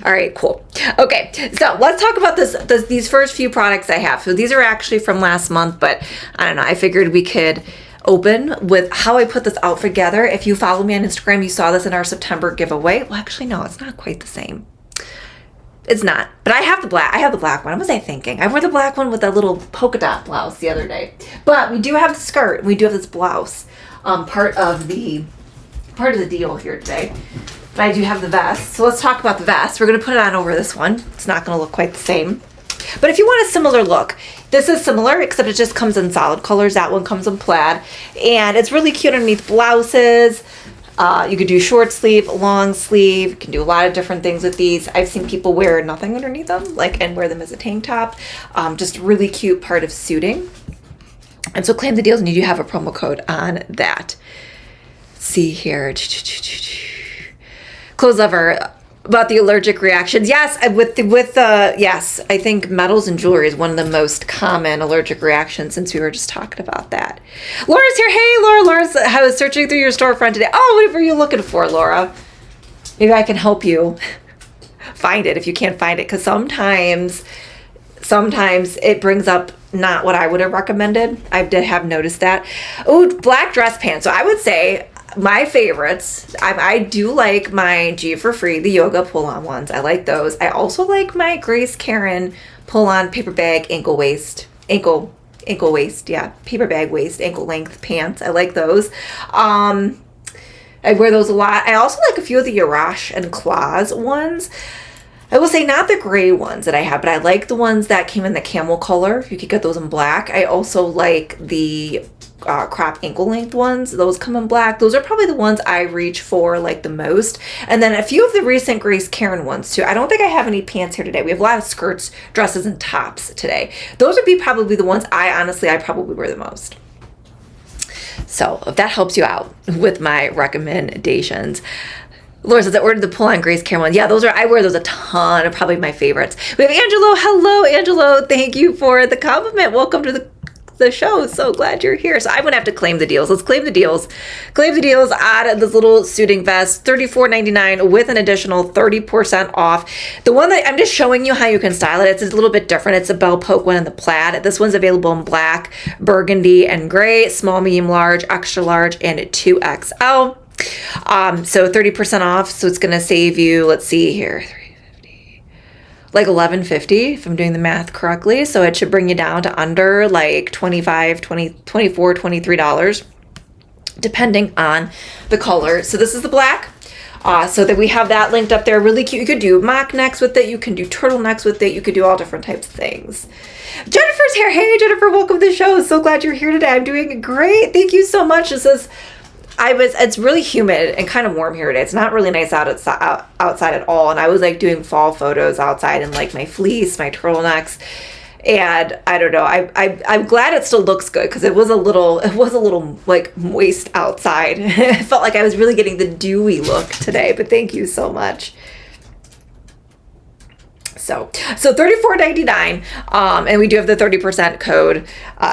All right, cool. Okay, so let's talk about these first few products I have. So these are actually from last month, but I don't know. I figured we could open with how I put this out together. If you follow me on Instagram, you saw this in our September giveaway. Well, actually, no, it's not quite the same. It's not, but I have the black one. What was I thinking? I wore the black one with that little polka dot blouse the other day. But we do have the skirt. We do have this blouse, part of the deal here today. But I do have the vest. So let's talk about the vest. We're going to put it on over this one. It's not going to look quite the same. But if you want a similar look, this is similar, except it just comes in solid colors. That one comes in plaid. And it's really cute underneath blouses. You could do short sleeve, long sleeve. You can do a lot of different things with these. I've seen people wear nothing underneath them, and wear them as a tank top. Just really cute part of suiting. And so claim the deals, and you do have a promo code on that. Let's see here. Clothes Lover, about the allergic reactions. Yes, yes, I think metals and jewelry is one of the most common allergic reactions, since we were just talking about that. Laura's here. Hey, Laura. I was searching through your storefront today. Oh, what were you looking for, Laura? Maybe I can help you find it if you can't find it, because sometimes it brings up not what I would have recommended. I did have noticed that. Oh, black dress pants. So I would say my favorites, I do like my G for Free, the yoga pull-on ones. I like those. I also like my Grace Karen pull-on paper bag ankle waist, paper bag waist, ankle length pants. I like those. I wear those a lot. I also like a few of the Yarash and Claws ones. I will say not the gray ones that I have, but I like the ones that came in the camel color. You could get those in black. I also like the crop ankle length ones. Those come in black. Those are probably the ones I reach for the most. And then a few of the recent Grace Karen ones too. I don't think I have any pants here today. We have a lot of skirts, dresses, and tops today. Those would be probably the ones I probably wear the most. So if that helps you out with my recommendations. Laura says I ordered the pull-on Grace Karen one. Yeah, I wear those a ton. Are probably my favorites. We have Angelo. Hello, Angelo. Thank you for the compliment. Welcome to the show. So glad you're here. So I'm going to have to claim the deals. Let's claim the deals. Claim the deals on this little suiting vest, $34.99 with an additional 30% off. The one that I'm just showing you how you can style it. It's a little bit different. It's a bell poke one in the plaid. This one's available in black, burgundy, and gray, small, medium, large, extra large, and 2XL. So 30% off. So it's going to save you, let's see here, $11.50 if I'm doing the math correctly. So it should bring you down to under $25, $20, $24, $23, depending on the color. So this is the black. So that we have that linked up there. Really cute. You could do mock necks with it. You can do turtlenecks with it. You could do all different types of things. Jennifer's here. Hey, Jennifer, welcome to the show. So glad you're here today. I'm doing great. Thank you so much. It's really humid and kind of warm here today. It's not really nice outside at all. And I was doing fall photos outside in my fleece, my turtlenecks. And I don't know, I'm glad it still looks good, because it was a little moist outside. It felt like I was really getting the dewy look today, but thank you so much. So $34.99, and we do have the 30% code,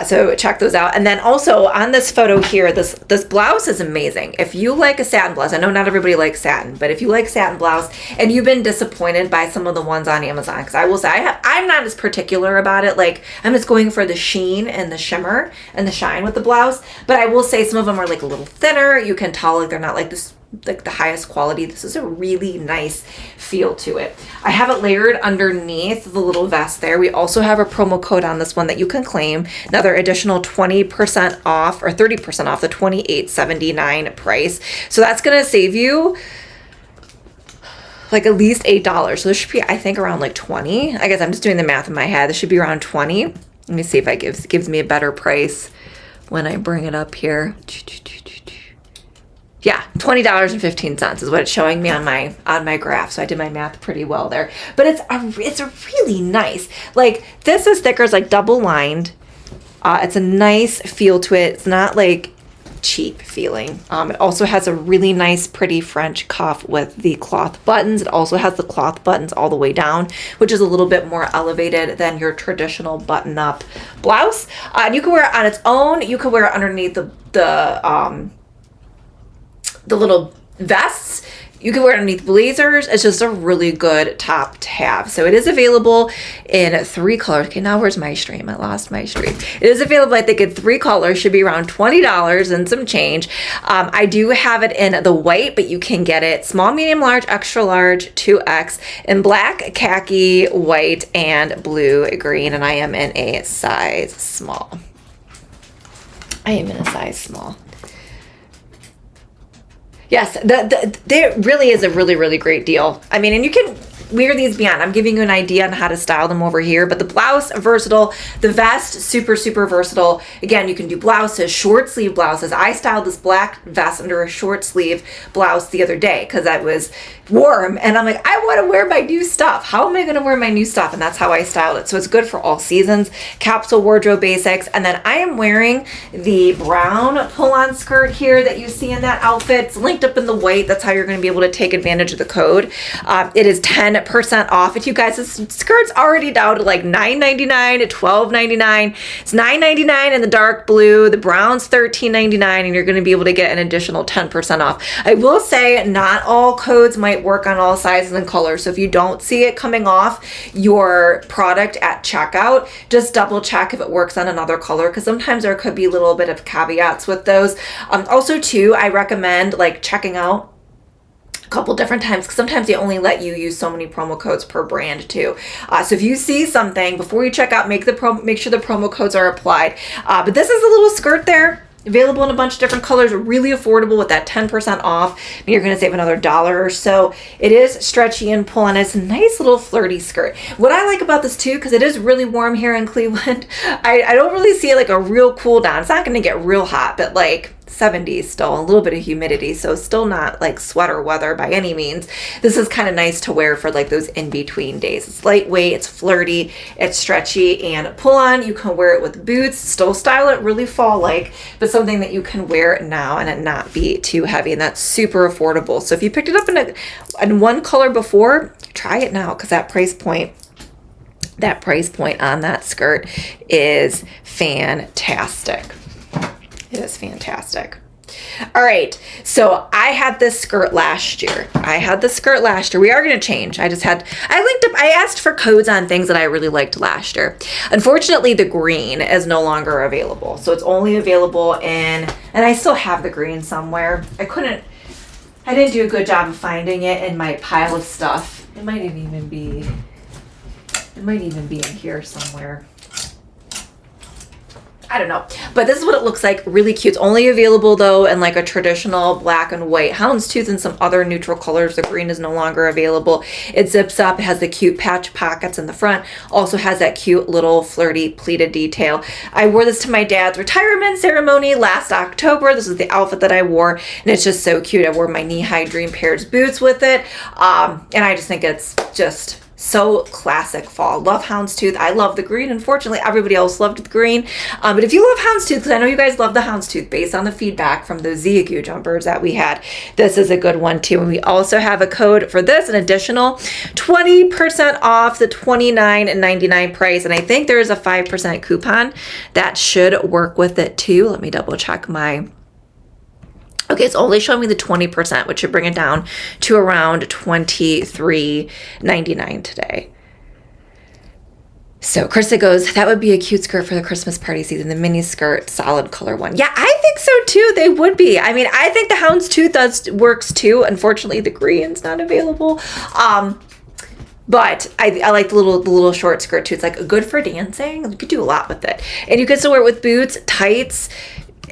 so check those out. And then also on this photo here, this blouse is amazing. If you like a satin blouse, I know not everybody likes satin, but if you like satin blouse and you've been disappointed by some of the ones on Amazon, because I will say I'm not as particular about it. I'm just going for the sheen and the shimmer and the shine with the blouse, but I will say some of them are a little thinner. You can tell they're not this the highest quality. This is a really nice feel to it. I have it layered underneath the little vest there. We also have a promo code on this one that you can claim. Another additional 20% off, or 30% off the $28.79 price. So that's going to save you at least $8. So this should be, I think, around 20. I guess I'm just doing the math in my head. This should be around 20. Let me see if it gives me a better price when I bring it up here. Yeah, $20.15 is what it's showing me on my graph. So I did my math pretty well there. But it's a really nice, this is thicker, it's double lined. It's a nice feel to it. It's not cheap feeling. It also has a really nice, pretty French cuff with the cloth buttons. It also has the cloth buttons all the way down, which is a little bit more elevated than your traditional button-up blouse. And you can wear it on its own. You can wear it underneath the little vests. You can wear it underneath blazers. It's just a really good top to have. So it is available in 3 colors. Okay, now where's my stream? I lost my stream. It is available, I think, in 3 colors. Should be around $20 and some change. I do have it in the white, but you can get it small, medium, large, extra large, 2X, in black, khaki, white, and blue, green. And I am in a size small. I am in a size small. Yes, there really is a really, really great deal. I mean, and you can wear these beyond. I'm giving you an idea on how to style them over here, but the blouse, versatile. The vest, super, super versatile. Again, you can do blouses, short sleeve blouses. I styled this black vest under a short sleeve blouse the other day because I was warm, and I'm like, I want to wear my new stuff. How am I going to wear my new stuff? And that's how I styled it. So it's good for all seasons. Capsule wardrobe basics. And then I am wearing the brown pull-on skirt here that you see in that outfit. It's linked up in the white. That's how you're going to be able to take advantage of the code. It is 10% off. If you guys, this skirt's already down to like $9.99 to $12.99. It's $9.99 in the dark blue. The brown's $13.99, and you're going to be able to get an additional 10% off. I will say not all codes might work on all sizes and colors. So if you don't see it coming off your product at checkout, just double check if it works on another color, because sometimes there could be a little bit of caveats with those. Also too, I recommend like checking out a couple different times, because sometimes they only let you use so many promo codes per brand too. So if you see something before you check out, make sure the promo codes are applied. But this is a little skirt there, available in a bunch of different colors, really affordable with that 10% off. You're going to save another $1 or so. It is stretchy and pull, and it's a nice little flirty skirt. What I like about this too, because it is really warm here in Cleveland, I don't really see like a real cool down. It's not going to get real hot, but like 70s still, a little bit of humidity, so still not like sweater weather by any means. This is kind of nice to wear for like those in-between days. It's lightweight, it's flirty, it's stretchy, and pull on. You can wear it with boots, still style it really fall-like, but something that you can wear now and it not be too heavy, and that's super affordable. So if you picked it up in one color before, try it now, because that price point on that skirt is fantastic. It is fantastic. All right, so I had this skirt last year. We are going to change. I asked for codes on things that I really liked last year. Unfortunately, the green is no longer available. So it's only available in, and I still have the green somewhere. I didn't do a good job of finding it in my pile of stuff. It might even be in here somewhere. I don't know, but this is what it looks like. Really cute. It's only available though in like a traditional black and white houndstooth and some other neutral colors. The green is no longer available. It zips up. It has the cute patch pockets in the front. Also has that cute little flirty pleated detail. I wore this to my dad's retirement ceremony last October. This is the outfit that I wore, and it's just so cute. I wore my knee-high Dream Pairs boots with it, and I just think it's just so classic fall. Love houndstooth. I love the green. Unfortunately, everybody else loved the green. But if you love houndstooth, because I know you guys love the houndstooth based on the feedback from those Ziagu jumpers that we had, this is a good one too. And we also have a code for this, an additional 20% off the $29.99 price. And I think there is a 5% coupon that should work with it too. Let me double check okay, it's only showing me the 20%, which should bring it down to around $23.99 today. So Krista goes, that would be a cute skirt for the Christmas party season, the mini skirt, solid color one. Yeah, I think so too. They would be. I mean, I think the houndstooth works too. Unfortunately, the green's not available. But I like the little short skirt too. It's like good for dancing. You could do a lot with it. And you can still wear it with boots, tights.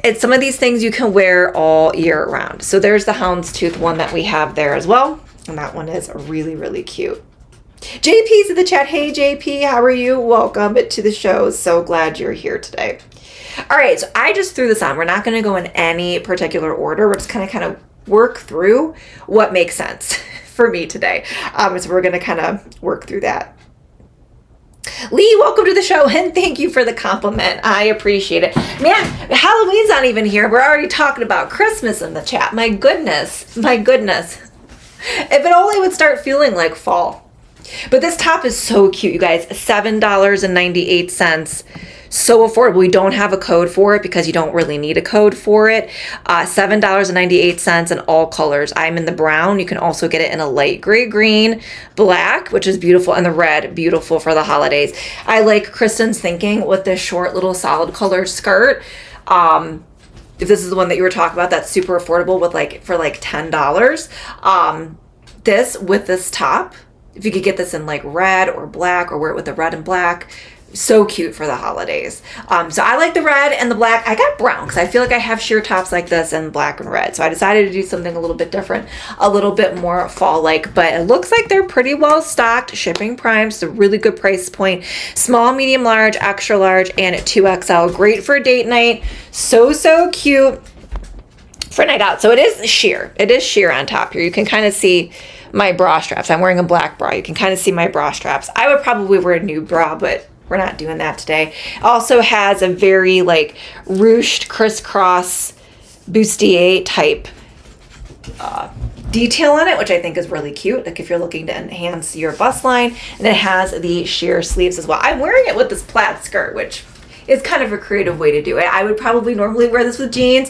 It's some of these things you can wear all year round. So there's the houndstooth one that we have there as well. And that one is really, really cute. JP's in the chat. Hey, JP, how are you? Welcome to the show. So glad you're here today. All right, so I just threw this on. We're not going to go in any particular order. We're just kind of work through what makes sense for me today. So we're going to kind of work through that. Lee, welcome to the show, and thank you for the compliment. I appreciate it. Man, Halloween's not even here. We're already talking about Christmas in the chat. My goodness. If it only would start feeling like fall. But this top is so cute, you guys. $7.98. So affordable. We don't have a code for it because you don't really need a code for it. $7.98 in all colors. I'm in the brown. You can also get it in a light gray green, black, which is beautiful, and the red, beautiful for the holidays. I like Kristen's thinking with this short little solid color skirt. If this is the one that you were talking about, that's super affordable with for $10. This with this top, if you could get this in like red or black, or wear it with the red and black, so cute for the holidays. So I like the red and the black. I got brown because I feel like I have sheer tops like this in black and red. So I decided to do something a little bit different, a little bit more fall-like, but it looks like they're pretty well stocked. Shipping Prime, it's a really good price point. Small, medium, large, extra large, and 2XL. Great for date night. So cute for night out. So it is sheer. It is sheer on top here. You can kind of see my bra straps. I'm wearing a black bra. You can kind of see my bra straps. I would probably wear a nude bra, but we're not doing that today. Also has a very like ruched crisscross bustier type detail on it, which I think is really cute. Like if you're looking to enhance your bust line, and it has the sheer sleeves as well. I'm wearing it with this plaid skirt, which is kind of a creative way to do it. I would probably normally wear this with jeans.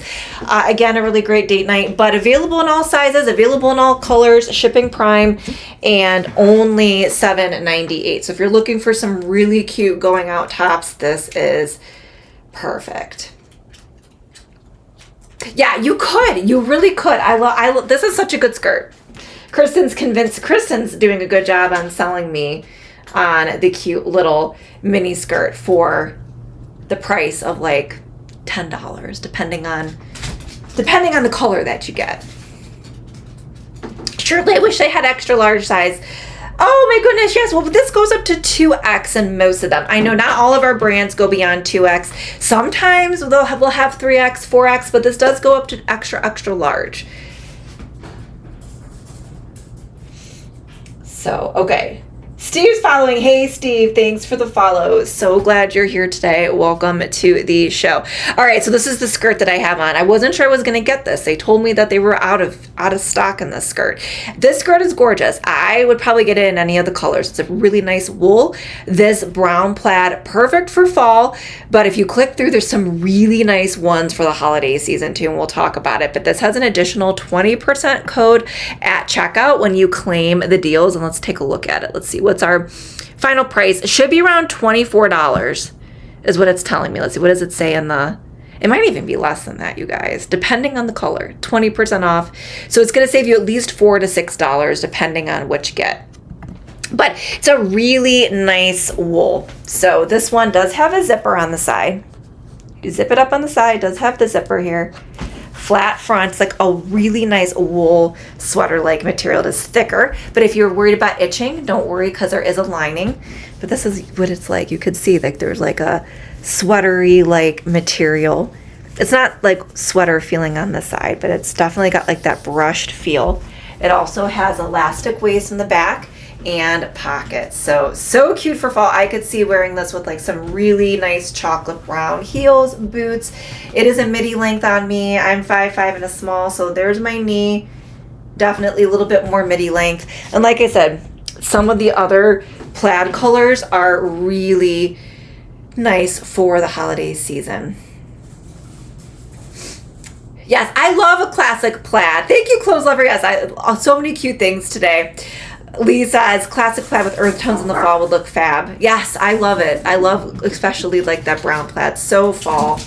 Again, a really great date night, but available in all sizes, available in all colors, Shipping Prime, and only $7.98. So if you're looking for some really cute going out tops, this is perfect. Yeah, you could. You really could. I love this is such a good skirt. Kristen's doing a good job on selling me on the cute little mini skirt for the price of like $10, depending on the color that you get. Surely, I wish they had extra large size. Oh my goodness, yes. Well, this goes up to 2X in most of them. I know not all of our brands go beyond 2X. Sometimes we'll have 3X, 4X, but this does go up to extra large. So, okay. Steve's following. Hey, Steve, thanks for the follow. So glad you're here today. Welcome to the show. All right, so this is the skirt that I have on. I wasn't sure I was going to get this. They told me that they were out of stock in this skirt. This skirt is gorgeous. I would probably get it in any of the colors. It's a really nice wool. This brown plaid, perfect for fall. But if you click through, there's some really nice ones for the holiday season too, and we'll talk about it. But this has an additional 20% code at checkout when you claim the deals. And let's take a look at it. Let's see. What's our final price? It should be around $24 is what it's telling me. Let's see. What does it say in the... It might even be less than that, you guys, depending on the color. 20% off. So it's going to save you at least $4 to $6 depending on what you get. But it's a really nice wool. So this one does have a zipper on the side. You zip it up on the side. It does have the zipper here. Flat front. It's like a really nice wool sweater-like material. It is thicker, but if you're worried about itching, don't worry because there is a lining. But this is what it's like. You could see like there's like a sweatery like material. It's not like sweater feeling on the side, but it's definitely got like that brushed feel. It also has elastic waist in the back and pockets. So cute for fall. I could see wearing this with like some really nice chocolate brown heels, boots. It is a midi length on me. I'm 5'5" and a small, so there's my knee. Definitely a little bit more midi length. And like I said, some of the other plaid colors are really nice for the holiday season. Yes, I love a classic plaid. Thank you, Clothes Lover. Yes, so many cute things today. Lee says classic plaid with earth tones in the fall would look fab. Yes, I love it. I love especially like that brown plaid. So fall.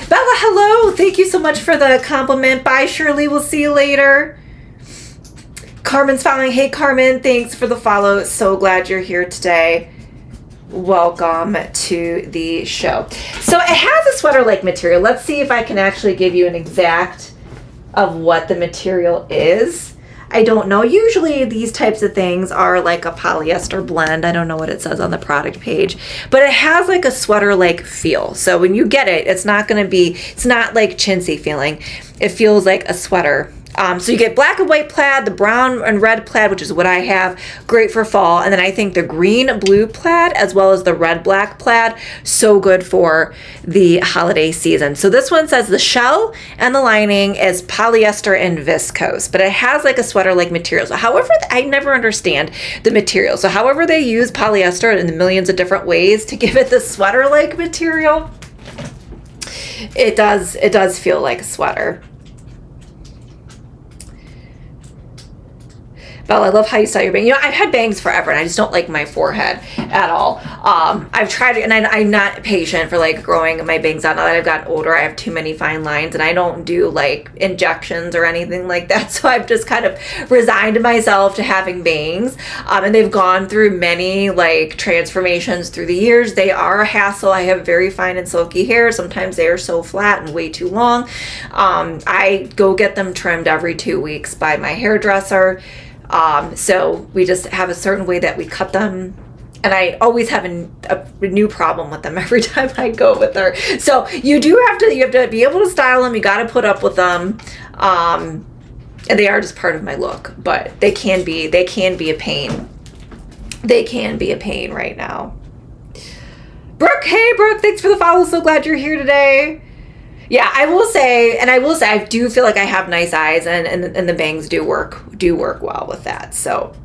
Bella, hello. Thank you so much for the compliment. Bye, Shirley. We'll see you later. Carmen's following. Hey, Carmen. Thanks for the follow. So glad you're here today. Welcome to the show. So it has a sweater-like material. Let's see if I can actually give you an exact of what the material is. I don't know. Usually these types of things are like a polyester blend. I don't know what it says on the product page, but it has like a sweater-like feel. So when you get it, it's not like chintzy feeling. It feels like a sweater So you get black and white plaid, the brown and red plaid, which is what I have, great for fall. And then I think the green blue plaid as well as the red black plaid, so good for the holiday season. So this one says the shell and the lining is polyester and viscose, but it has like a sweater like material. So however, I never understand the material. So however they use polyester in the millions of different ways to give it the sweater like material, it does feel like a sweater. Belle, I love how you style your bangs. You know, I've had bangs forever, and I just don't like my forehead at all. I've tried it, and I'm not patient for like growing my bangs out. Now that I've gotten older, I have too many fine lines, and I don't do like injections or anything like that. So I've just kind of resigned myself to having bangs. And they've gone through many like transformations through the years. They are a hassle. I have very fine and silky hair. Sometimes they are so flat and way too long. I go get them trimmed every 2 weeks by my hairdresser. So we just have a certain way that we cut them, and I always have a new problem with them every time I go with her. So you have to be able to style them. You got to put up with them. And they are just part of my look, but they can be a pain. They can be a pain right now. Brooke, hey Brooke, thanks for the follow. So glad you're here today. Yeah, I will say, I do feel like I have nice eyes, and the bangs do work well with that. So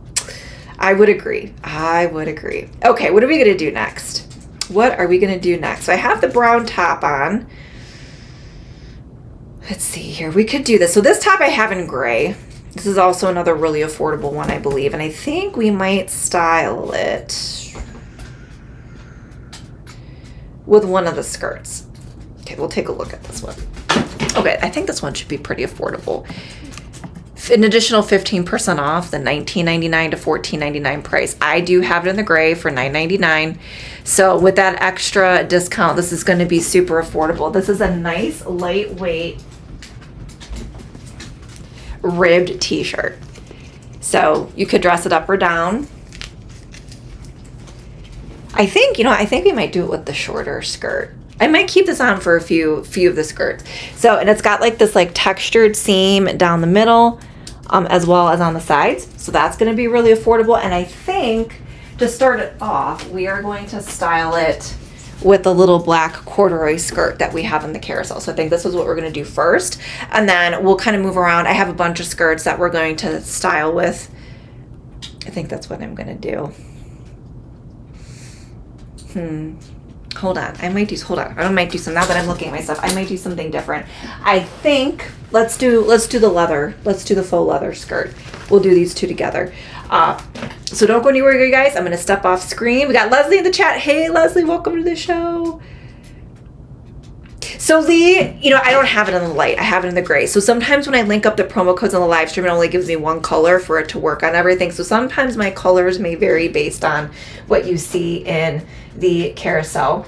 I would agree. Okay, what are we going to do next? So I have the brown top on. Let's see here. We could do this. So this top I have in gray. This is also another really affordable one, I believe. And I think we might style it with one of the skirts. Okay, we'll take a look at this one. Okay, I think this one should be pretty affordable. An additional 15% off the $19.99 to $14.99 price. I do have it in the gray for $9.99. So with that extra discount, this is going to be super affordable. This is a nice lightweight ribbed t-shirt. So you could dress it up or down. I think we might do it with the shorter skirt. I might keep this on for a few of the skirts. So, and it's got like this like textured seam down the middle, as well as on the sides. So that's going to be really affordable. And I think to start it off, we are going to style it with the little black corduroy skirt that we have in the carousel. So I think this is what we're going to do first. And then we'll kind of move around. I have a bunch of skirts that we're going to style with. I think that's what I'm going to do. Hold on. I might do some, now that I'm looking at myself, I might do something different. I think, let's do the leather. Let's do the faux leather skirt. We'll do these two together. So don't go anywhere, you guys. I'm going to step off screen. We got Leslie in the chat. Hey, Leslie, welcome to the show. So Lee, I don't have it in the light. I have it in the gray. So sometimes when I link up the promo codes on the live stream, it only gives me one color for it to work on everything. So sometimes my colors may vary based on what you see in the carousel.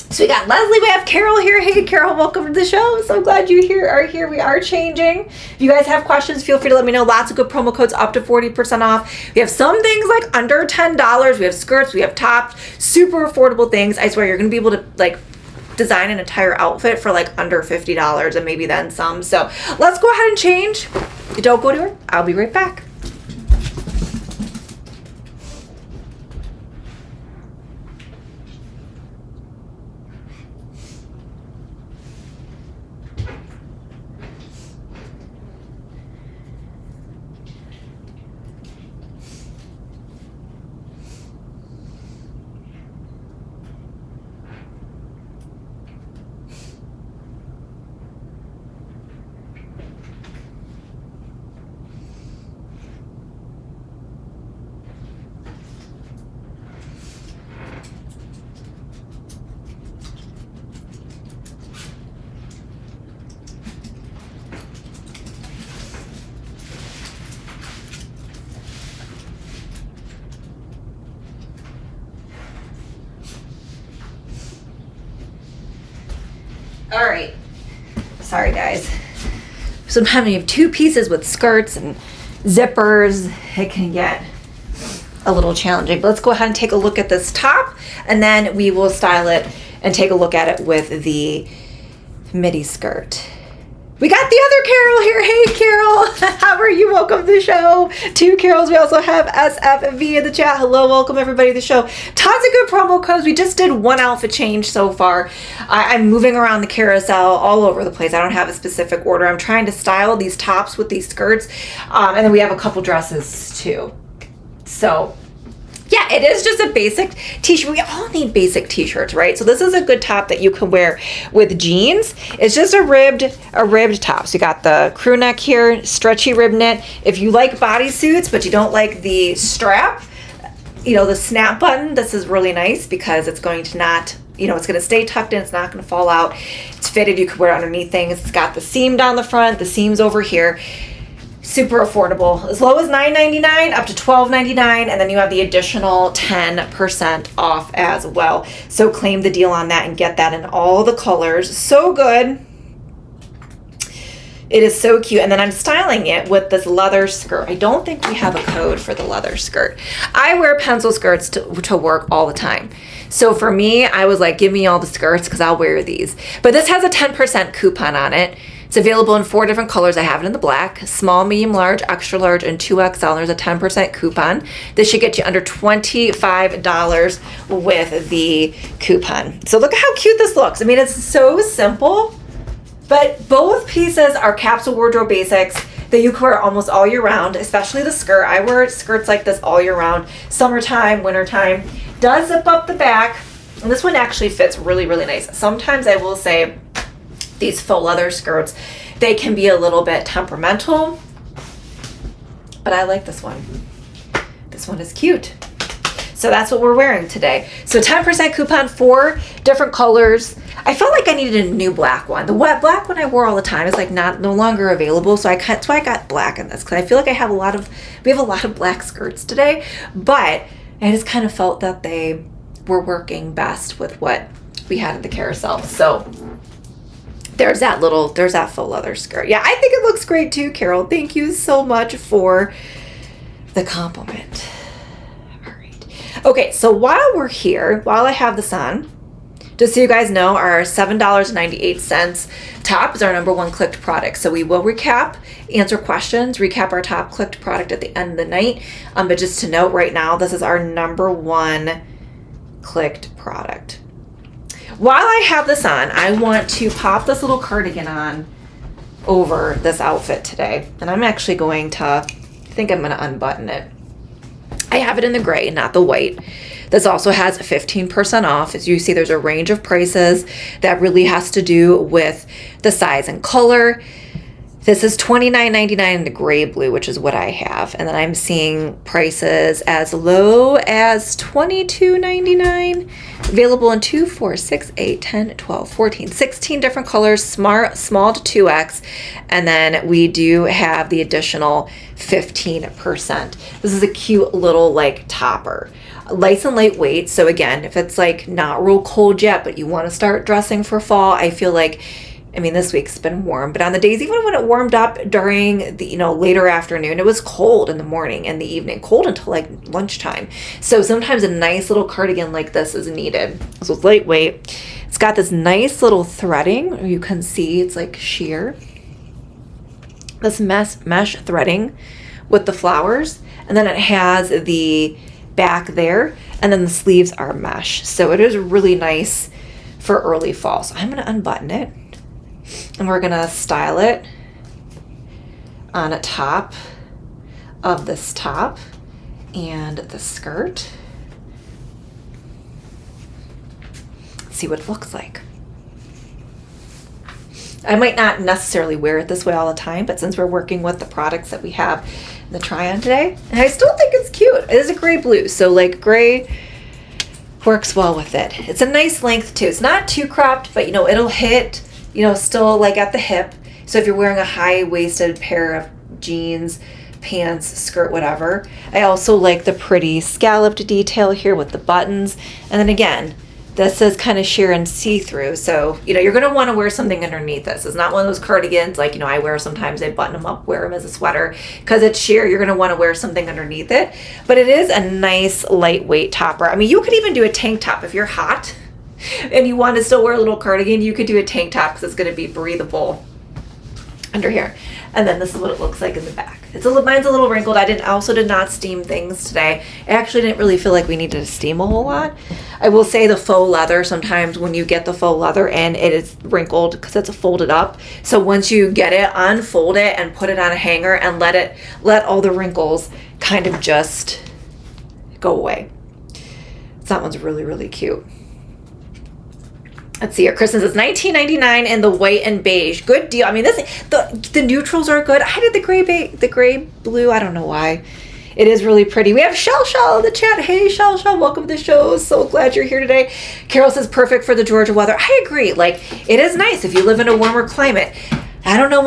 So we got Leslie, we have Carol here. Hey Carol, welcome to the show. So glad you are here. We are changing. If you guys have questions, feel free to let me know. Lots of good promo codes, up to 40% off. We have some things like under $10. We have skirts, we have tops, super affordable things. I swear you're going to be able to like design an entire outfit for like under $50 and maybe then some. So let's go ahead and change. Don't go anywhere. I'll be right back. All right. Sorry, guys. Sometimes when you have two pieces with skirts and zippers, it can get a little challenging. But let's go ahead and take a look at this top, and then we will style it and take a look at it with the midi skirt. We got the other Carol here. Hey, Carol. How are you? Welcome to the show. Two Carols. We also have SFV in the chat. Hello. Welcome, everybody, to the show. Tons of good promo codes. We just did one outfit change so far. I'm moving around the carousel all over the place. I don't have a specific order. I'm trying to style these tops with these skirts. And then we have a couple dresses, too. So yeah, it is just a basic t-shirt. We all need basic t-shirts, right? So this is a good top that you can wear with jeans. It's just a ribbed top. So you got the crew neck here, stretchy rib knit. If you like bodysuits, but you don't like the strap, you know, the snap button, this is really nice because it's going to not, you know, it's going to stay tucked in. It's not going to fall out. It's fitted. You can wear it underneath things. It's got the seam down the front, the seams over here. Super affordable, as low as $9.99 up to $12.99, and then you have the additional 10% off as well. So claim the deal on that and get that in all the colors. So good. It is so cute. And then I'm styling it with this leather skirt. I don't think we have a code for the leather skirt. I wear pencil skirts to work all the time. So for me, I was like, give me all the skirts because I'll wear these. But this has a 10% coupon on it. It's available in 4 different colors. I have it in the black, small, medium, large, extra large, and 2XL. There's a 10% coupon. This should get you under $25 with the coupon. So look at how cute this looks. I mean, it's so simple, but both pieces are capsule wardrobe basics that you can wear almost all year round, especially the skirt. I wear skirts like this all year round, summertime, wintertime. Does zip up the back, and this one actually fits really, really nice. Sometimes I will say, these faux leather skirts, they can be a little bit temperamental, but I like this one. This one is cute. So that's what we're wearing today. So 10% coupon, 4 different colors. I felt like I needed a new black one. The black one I wore all the time is like no longer available. So that's why I got black in this, because I feel like we have a lot of black skirts today, but I just kind of felt that they were working best with what we had at the carousel. So there's that faux leather skirt. Yeah, I think it looks great too, Carol. Thank you so much for the compliment. All right. Okay, so while we're here, while I have this on, just so you guys know, our $7.98 top is our #1 clicked product. So we will recap, answer questions, recap our top clicked product at the end of the night. But just to note right now, this is our #1 clicked product. While I have this on, I want to pop this little cardigan on over this outfit today. And I'm actually going to, I think I'm going to unbutton it. I have it in the gray, not the white. This also has 15% off. As you see, there's a range of prices that really has to do with the size and color. This is $29.99 in the gray blue, which is what I have. And then I'm seeing prices as low as $22.99. Available in 2, 4, 6, 8, 10, 12, 14, 16 different colors, small to 2X. And then we do have the additional 15%. This is a cute little like topper. Light and lightweight. So again, if it's like not real cold yet, but you want to start dressing for fall, I feel like, I mean, this week's been warm, but on the days, even when it warmed up during the, later afternoon, it was cold in the morning and the evening, cold until like lunchtime. So sometimes a nice little cardigan like this is needed. So it's lightweight. It's got this nice little threading. You can see it's like sheer. This mesh threading with the flowers. And then it has the back there. And then the sleeves are mesh. So it is really nice for early fall. So I'm going to unbutton it. And we're going to style it on a top of this top and the skirt. See what it looks like. I might not necessarily wear it this way all the time, but since we're working with the products that we have in the try-on today, and I still think it's cute. It is a gray blue, so like gray works well with it. It's a nice length too. It's not too cropped, but it'll hit still like at the hip. So if you're wearing a high-waisted pair of jeans, pants, skirt, whatever. I also like the pretty scalloped detail here with the buttons. And then again, this is kind of sheer and see-through. So, you're going to want to wear something underneath this. It's not one of those cardigans like, I wear sometimes. I button them up, wear them as a sweater. Because it's sheer, you're going to want to wear something underneath it. But it is a nice, lightweight topper. I mean, you could even do a tank top if you're hot and you want to still wear a little cardigan. You could do a tank top because it's going to be breathable under here. And then this is what it looks like in the back. Mine's a little wrinkled. I also did not steam things today. I actually didn't really feel like we needed to steam a whole lot. I will say the faux leather, sometimes when you get the faux leather in, it is wrinkled because it's folded up. So once you get it, unfold it and put it on a hanger and let all the wrinkles kind of just go away. That one's really, really cute. Let's see here. Kristen says $19.99 in the white and beige. Good deal. I mean, the neutrals are good. I did the gray blue. I don't know why. It is really pretty. We have Shell in the chat. Hey, Shell, welcome to the show. So glad you're here today. Carol says perfect for the Georgia weather. I agree. Like, it is nice if you live in a warmer climate. I don't know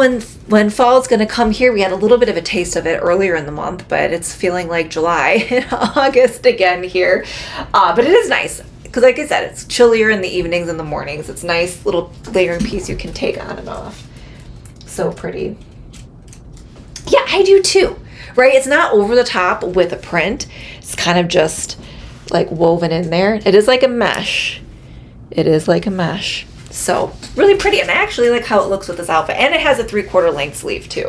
when fall is going to come here. We had a little bit of a taste of it earlier in the month, but it's feeling like July and August again here. But it is nice. Because like I said, it's chillier in the evenings and the mornings. It's nice little layering piece you can take on and off. So pretty. Yeah, I do too. Right? It's not over the top with a print. It's kind of just like woven in there. It is like a mesh. So really pretty. And I actually like how it looks with this outfit. And it has a 3/4 length sleeve too.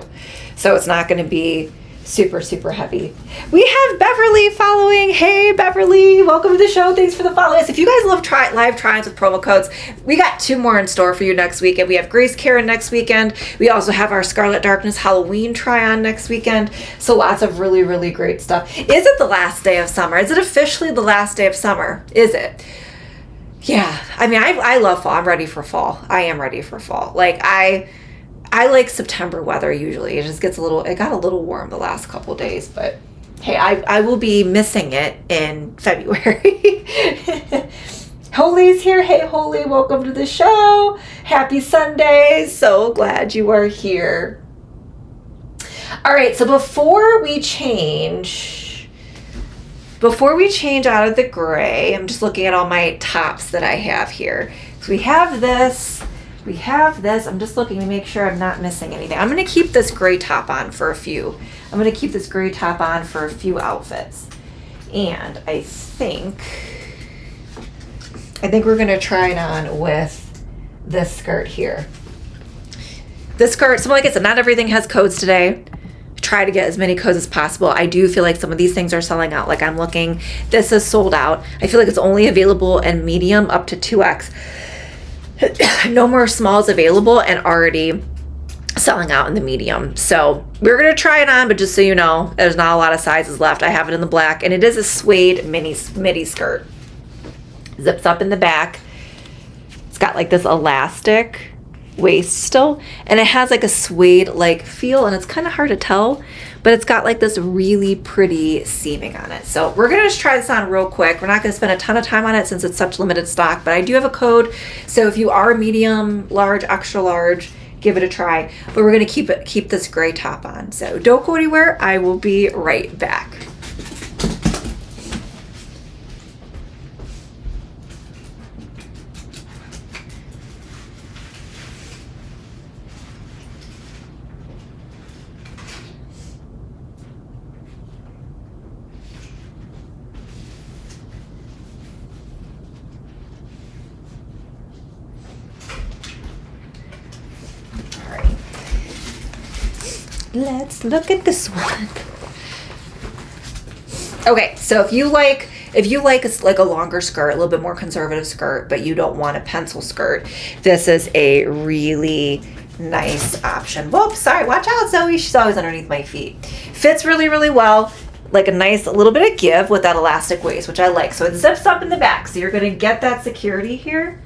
So it's not going to be super, super heavy. We have Beverly following. Hey, Beverly. Welcome to the show. Thanks for the follow. If you guys love live try-ons with promo codes, we got 2 more in store for you next week. And we have Grace Karen next weekend. We also have our Scarlet Darkness Halloween try-on next weekend. So lots of really, really great stuff. Is it the last day of summer? Is it officially the last day of summer? Is it? Yeah. I mean, I love fall. I'm ready for fall. I am ready for fall. Like, I like September weather usually. It just gets it got a little warm the last couple days, but hey, I will be missing it in February. Holy's here. Hey, Holy, welcome to the show. Happy Sunday. So glad you are here. All right, so before we change out of the gray, I'm just looking at all my tops that I have here. So we have this. I'm just looking to make sure I'm not missing anything. I'm going to keep this gray top on for a few outfits. And I think we're going to try it on with this skirt here. This skirt, so like I said, not everything has codes today. Try to get as many codes as possible. I do feel like some of these things are selling out. Like I'm looking, this is sold out. I feel like it's only available in medium up to 2X. No more smalls available and already selling out in the medium. So we're going to try it on, but just so you know, there's not a lot of sizes left. I have it in the black and it is a suede midi skirt. Zips up in the back. It's got like this elastic waist still, and it has like a suede like feel, and it's kind of hard to tell, but it's got like this really pretty seaming on it. So we're gonna just try this on real quick. We're not gonna spend a ton of time on it since it's such limited stock, but I do have a code, so if you are medium, large, extra large, give it a try. But we're gonna keep this gray top on, so don't go anywhere. I will be right back. Let's look at this one. Okay, so if you like a longer skirt, a little bit more conservative skirt, but you don't want a pencil skirt, this is a really nice option. Whoops, sorry, watch out, Zoe. She's always underneath my feet. Fits really, really well. Like a nice little bit of give with that elastic waist, which I like. So it zips up in the back, so you're gonna get that security here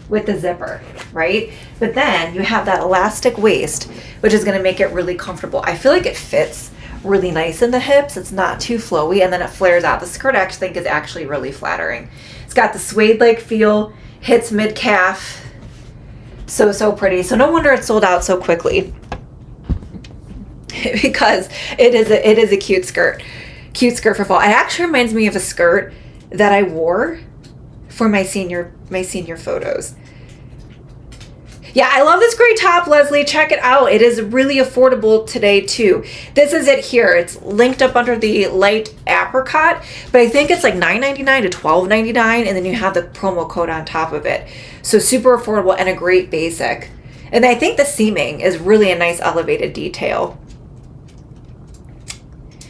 with the zipper, right? But then you have that elastic waist, which is gonna make it really comfortable. I feel like it fits really nice in the hips. It's not too flowy, and then it flares out. The skirt I actually think is actually really flattering. It's got the suede-like feel, hits mid-calf. So pretty. So no wonder it sold out so quickly. Because it is a cute skirt. Cute skirt for fall. It actually reminds me of a skirt that I wore for my senior photos. Yeah, I love this gray top, Leslie. Check it out. It is really affordable today, too. This is it here. It's linked up under the light apricot, but I think it's like $9.99 to $12.99, and then you have the promo code on top of it. So super affordable and a great basic. And I think the seaming is really a nice elevated detail.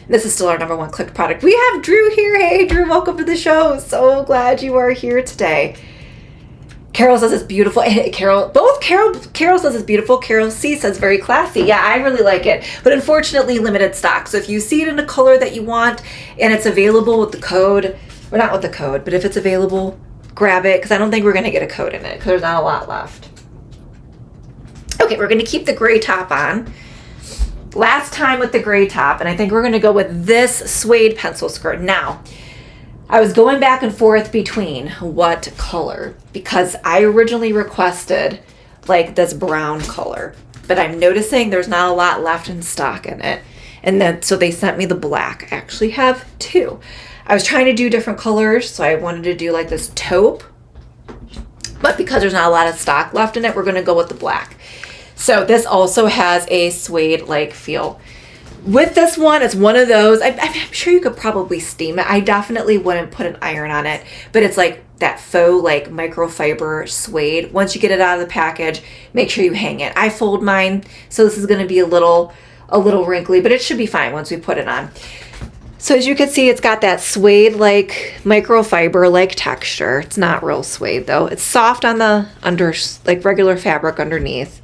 This is still our number one clicked product. We have Drew here. Hey, Drew, welcome to the show. So glad you are here today. Carol says it's beautiful. Carol says it's beautiful. Carol C says very classy. Yeah, I really like it. But unfortunately, limited stock. So if you see it in a color that you want and it's available with the code, or not with the code, but if it's available, grab it, because I don't think we're going to get a code in it because there's not a lot left. Okay, we're going to keep the gray top on. Last time with the gray top, and I think we're going to go with this suede pencil skirt. Now, I was going back and forth between what color, because I originally requested like this brown color, but I'm noticing there's not a lot left in stock in it. And then, so they sent me the black. I actually have two. I was trying to do different colors, so I wanted to do like this taupe, but because there's not a lot of stock left in it, we're going to go with the black. So this also has a suede-like feel. With this one, it's one of those, I'm sure you could probably steam it. I definitely wouldn't put an iron on it, but it's like that faux like microfiber suede. Once you get it out of the package, make sure you hang it. I fold mine, so this is going to be a little wrinkly, but it should be fine once we put it on. So as you can see, it's got that suede-like microfiber-like texture. It's not real suede though. It's soft on the under, like regular fabric underneath.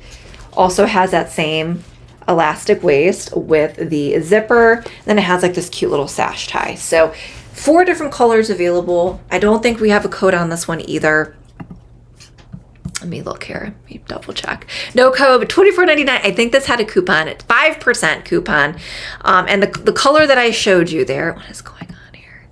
Also has that same elastic waist with the zipper. Then it has like this cute little sash tie. So 4 different colors available. I don't think we have a code on this one either. Let me look here. Let me double check. No code, but $24.99. I think this had a coupon. It's 5% coupon. And the color that I showed you there, what is going on here?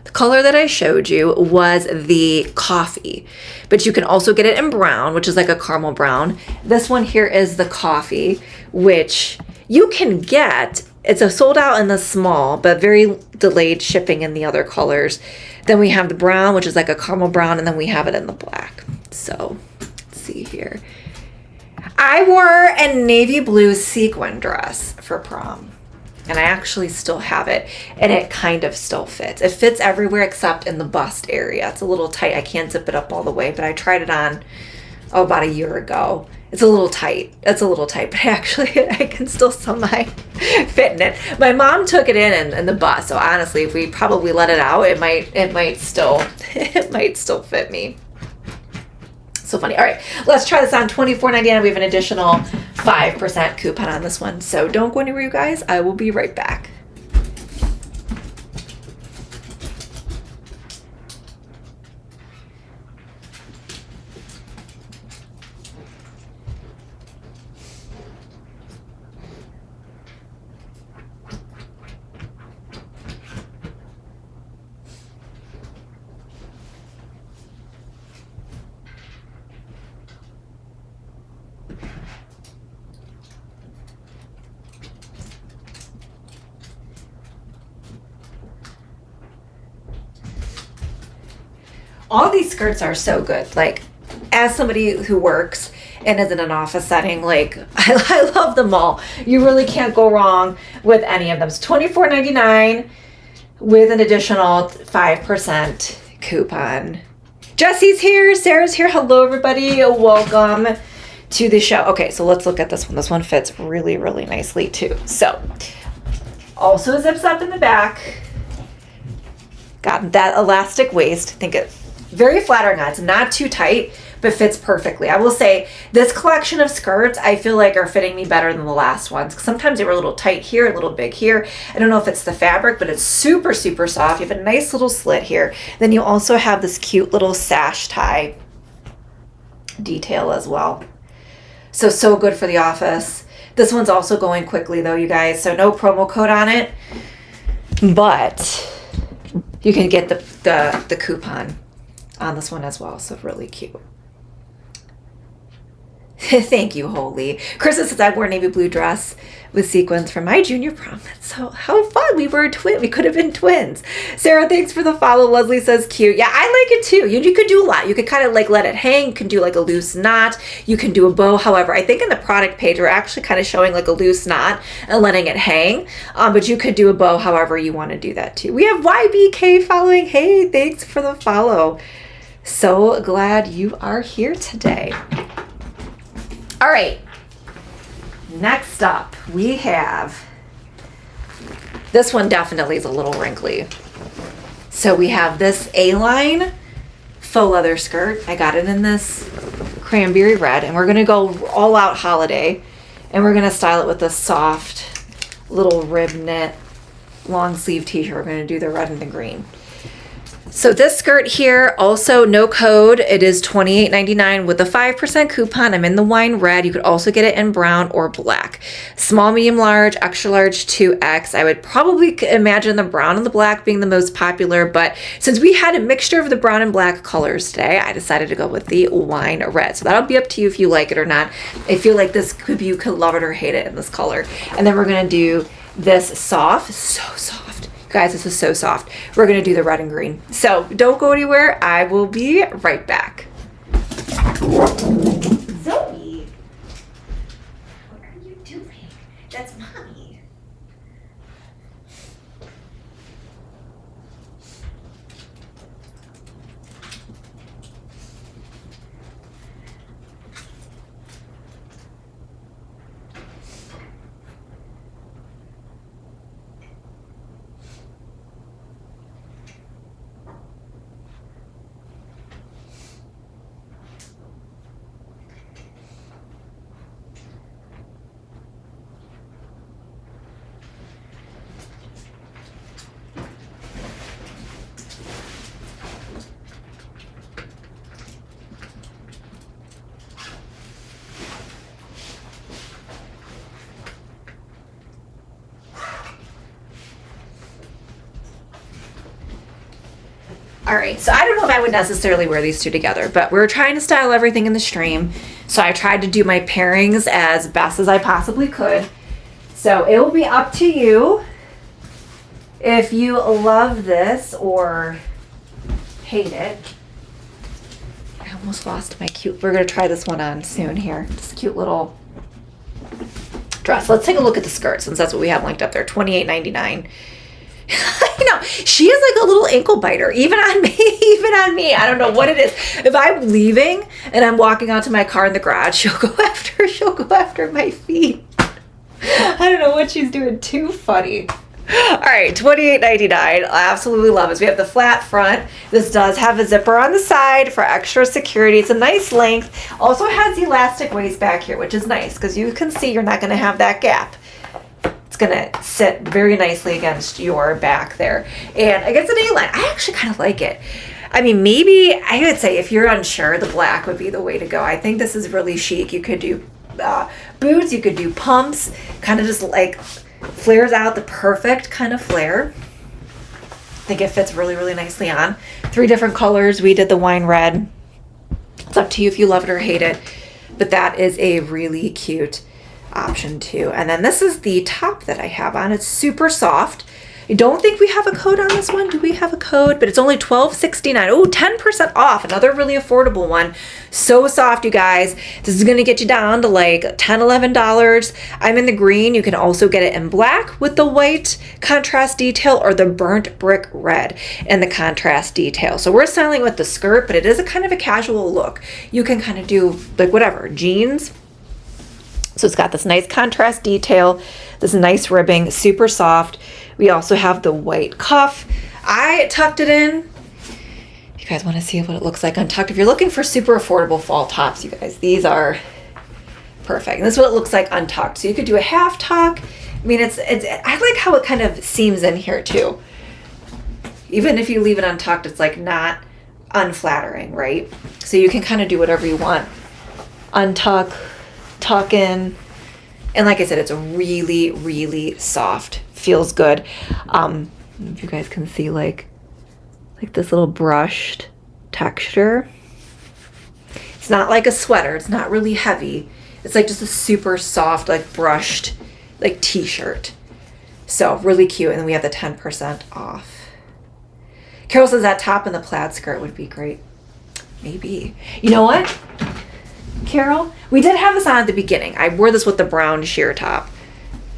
The color that I showed you was the coffee, but you can also get it in brown, which is like a caramel brown. This one here is the coffee, which you can get. It's a sold out in the small, but very delayed shipping in the other colors. Then we have the brown, which is like a caramel brown, and then we have it in the black. So let's see here. I wore a navy blue sequin dress for prom, and I actually still have it, and it kind of still fits. It fits everywhere except in the bust area. It's a little tight. I can't zip it up all the way, but I tried it on about a year ago. It's a little tight. It's a little tight, but actually I can still semi fit in it. My mom took it in the bust, so honestly, if we probably let it out, it might still fit me. So funny. All right, let's try this on. $24.99. We have an additional 5% coupon on this one. So don't go anywhere, you guys. I will be right back. All these skirts are so good. Like, as somebody who works and is in an office setting, like, I love them all. You really can't go wrong with any of them. It's $24.99 with an additional 5% coupon. Jesse's here. Sarah's here. Hello, everybody. Welcome to the show. Okay, so let's look at this one. This one fits really, really nicely, too. So, also zips up in the back. Got that elastic waist. I think it's very flattering on. It's not too tight, but fits perfectly. I will say this collection of skirts, I feel like are fitting me better than the last ones. Sometimes they were a little tight here, a little big here. I don't know if it's the fabric, but it's super, super soft. You have a nice little slit here. Then you also have this cute little sash tie detail as well. So good for the office. This one's also going quickly though, you guys. So no promo code on it, but you can get the coupon on this one as well. So really cute. Thank you, Holy. Krista says, I wore a navy blue dress with sequins for my junior prom. That's so how fun. We were a twin. We could have been twins. Sarah, thanks for the follow. Leslie says, cute. Yeah, I like it too. You could do a lot. You could kind of like let it hang. You can do like a loose knot. You can do a bow. However, I think in the product page, we're actually kind of showing like a loose knot and letting it hang. But you could do a bow however you want to do that too. We have YBK following. Hey, thanks for the follow. So glad you are here today. All right. Next up, we have, this one definitely is a little wrinkly. So we have this A-line faux leather skirt. I got it in this cranberry red, and we're gonna go all out holiday, and we're gonna style it with a soft little rib knit long sleeve t-shirt. We're gonna do the red and the green. So this skirt here, also no code. It is $28.99 with a 5% coupon. I'm in the wine red. You could also get it in brown or black. Small, medium, large, extra large, 2X. I would probably imagine the brown and the black being the most popular, but since we had a mixture of the brown and black colors today, I decided to go with the wine red. So that'll be up to you if you like it or not. I feel like this could be, you could love it or hate it in this color. And then we're gonna do this soft, so soft. Guys, this is so soft. We're gonna do the red and green. So don't go anywhere. I will be right back. Zoe, what are you doing? That's mommy. All right, so I don't know if I would necessarily wear these two together, but we're trying to style everything in the stream. So I tried to do my pairings as best as I possibly could. So it will be up to you if you love this or hate it. I almost lost my cute, we're gonna try this one on soon here. This cute little dress. Let's take a look at the skirt since that's what we have linked up there, $28.99. I know, she is like a little ankle biter, even on me, even on me. I don't know what it is. If I'm leaving and I'm walking out to my car in the garage, she'll go after my feet. I don't know what she's doing. Too funny. All right, $28.99. I absolutely love this. We have the flat front. This does have a zipper on the side for extra security. It's a nice length. Also has the elastic waist back here, which is nice because you can see you're not going to have that gap. It's gonna sit very nicely against your back there. And I guess an A-line, I actually kind of like it. I mean, maybe I would say if you're unsure, the black would be the way to go. I think this is really chic. You could do boots, you could do pumps, kind of just like flares out the perfect kind of flare. I think it fits really, really nicely on. 3 different colors. We did the wine red. It's up to you if you love it or hate it, but that is a really cute option too. And then this is the top that I have on. It's super soft. I don't think we have a code on this one. Do we have a code? But it's only $12.69. Oh, 10% off. Another really affordable one. So soft, you guys. This is going to get you down to like $10, $11. I'm in the green. You can also get it in black with the white contrast detail or the burnt brick red and the contrast detail. So we're styling with the skirt, but it is a kind of a casual look. You can kind of do like whatever, jeans. So it's got this nice contrast detail, this nice ribbing, super soft. We also have the white cuff. I tucked it in. You guys want to see what it looks like untucked? If you're looking for super affordable fall tops, you guys, these are perfect. And this is what it looks like untucked. So you could do a half tuck. I mean, it's I like how it kind of seams in here too. Even if you leave it untucked, it's like not unflattering, right? So you can kind of do whatever you want. Untuck, tuck in, and like I said, it's a really, really soft, feels good. If you guys can see like this little brushed texture. It's not like a sweater, it's not really heavy. It's like just a super soft, like brushed, like t-shirt. So really cute. And then we have the 10% off. Carol says that top and the plaid skirt would be great. Maybe. You know what, Carol? We did have this on at the beginning. I wore this with the brown sheer top,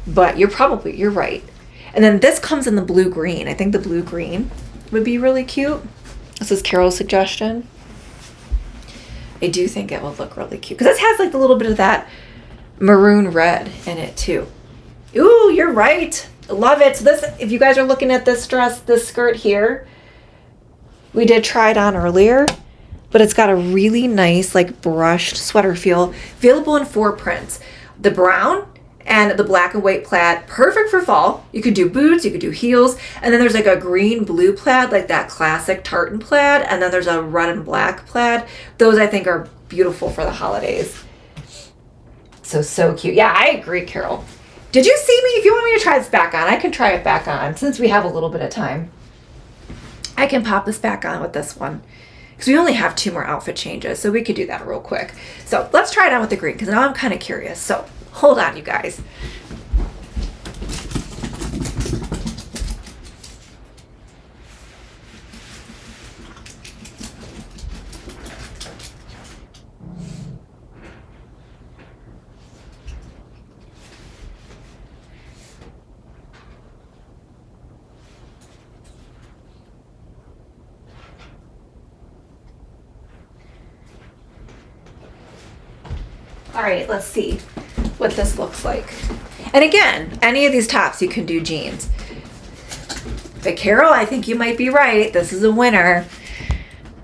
but you're right. And then this comes in the blue green. I think the blue green would be really cute. This is Carol's suggestion. I do think it would look really cute. Because this has like a little bit of that maroon red in it too. Ooh, you're right. Love it. So this, if you guys are looking at this dress, this skirt here, we did try it on earlier, but it's got a really nice like brushed sweater feel, available in 4 prints. The brown and the black and white plaid, perfect for fall. You could do boots, you could do heels, and then there's like a green blue plaid, like that classic tartan plaid, and then there's a red and black plaid. Those I think are beautiful for the holidays. So cute. Yeah, I agree, Carol. Did you see me? If you want me to try this back on, I can try it back on since we have a little bit of time. I can pop this back on with this one because we only have 2 more outfit changes, so we could do that real quick. So let's try it on with the green because now I'm kind of curious. So hold on, you guys. All right, let's see what this looks like. And again, any of these tops you can do jeans. But Carol, I think you might be right. This is a winner.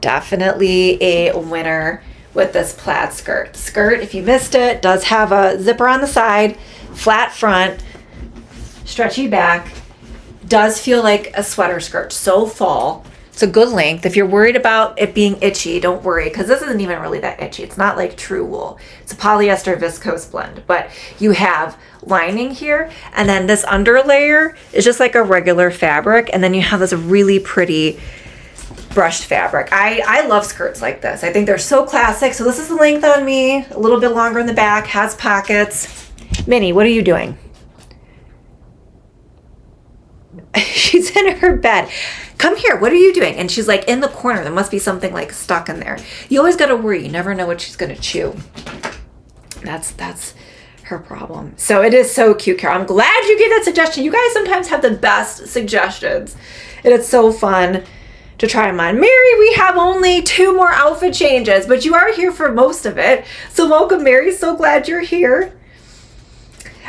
Definitely a winner with this plaid skirt. Skirt, if you missed it, does have a zipper on the side, flat front, stretchy back. Does feel like a sweater skirt, so fall. It's a good length. If you're worried about it being itchy, don't worry, because this isn't even really that itchy. It's not like true wool. It's a polyester viscose blend, but you have lining here, and then this under layer is just like a regular fabric, and then you have this really pretty brushed fabric. I love skirts like this. I think they're so classic. So this is the length on me, a little bit longer in the back, has pockets. Minnie, what are you doing? She's in her bed. Come here, what are you doing? And she's like in the corner. There must be something like stuck in there. You always got to worry. You never know what she's going to chew. That's her problem. So it is so cute, Carol. I'm glad you gave that suggestion. You guys sometimes have the best suggestions. And it's so fun to try them on. Mary, we have only 2 more outfit changes, but you are here for most of it. So welcome, Mary. So glad you're here.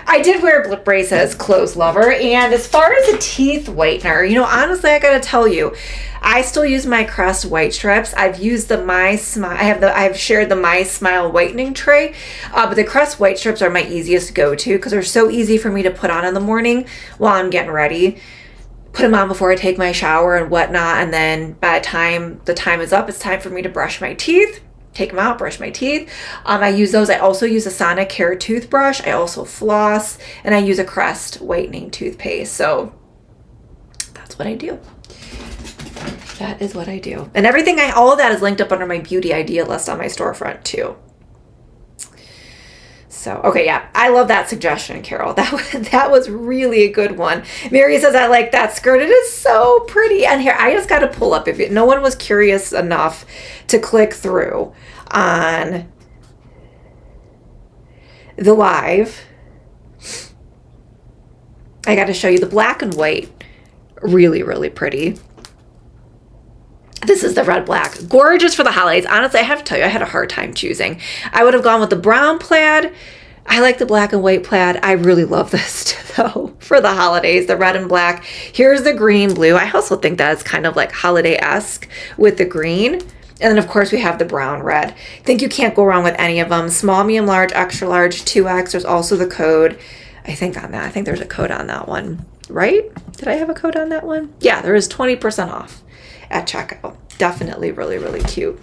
I did wear braces, clothes lover, and as far as a teeth whitener, you know, honestly, I gotta tell you, I still use my Crest white strips. I've used the My Smile. I've shared the My Smile whitening tray, but the Crest white strips are my easiest go-to because they're so easy for me to put on in the morning while I'm getting ready. Put them on before I take my shower and whatnot, and then by the time is up, it's time for me to brush my teeth. Take them out, brush my teeth. I use those. I also use a Sonicare toothbrush. I also floss, and I use a Crest whitening toothpaste. So that's what I do. That is what I do. And all of that is linked up under my beauty idea list on my storefront too. So, okay, yeah, I love that suggestion, Carol. That was really a good one. Mary says, I like that skirt. It is so pretty. And here, I just got to pull up. If no one was curious enough to click through on the live, I got to show you the black and white. Really, really pretty. This is the red black. Gorgeous for the holidays. Honestly, I have to tell you, I had a hard time choosing. I would have gone with the brown plaid. I like the black and white plaid. I really love this though for the holidays, the red and black. Here's the green blue. I also think that is kind of like holiday-esque with the green. And then of course we have the brown red. I think you can't go wrong with any of them. Small, medium, large, extra large, 2X. There's also the code, I think on that. I think there's a code on that one, right? Did I have a code on that one? Yeah, there is 20% off at checkout. Definitely really, really cute.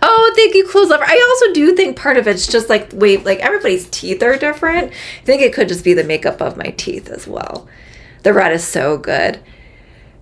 Oh, thank you, Clothes Lover. I also do think part of it's just like, like everybody's teeth are different. I think it could just be the makeup of my teeth as well. The red is so good.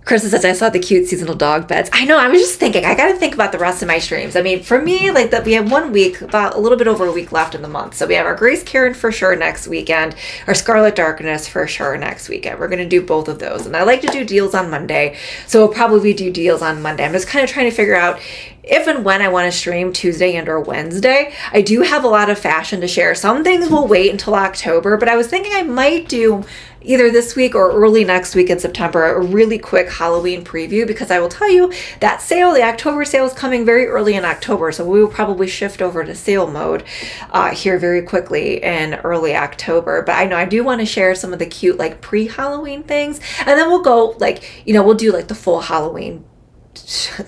Kristen says, I saw the cute seasonal dog beds. I know, I was just thinking, I got to think about the rest of my streams. I mean, for me, like that, we have 1 week, about a little bit over a week left in the month. So we have our Grace Karen for sure next weekend, our Scarlet Darkness for sure next weekend. We're going to do both of those. And I like to do deals on Monday. So we'll probably do deals on Monday. I'm just kind of trying to figure out, if and when I want to stream Tuesday and or Wednesday, I do have a lot of fashion to share. Some things will wait until October, but I was thinking I might do either this week or early next week in September, a really quick Halloween preview, because I will tell you that sale, the October sale, is coming very early in October. So we will probably shift over to sale mode here very quickly in early October. But I know I do want to share some of the cute like pre-Halloween things. And then we'll go like, we'll do like the full Halloween.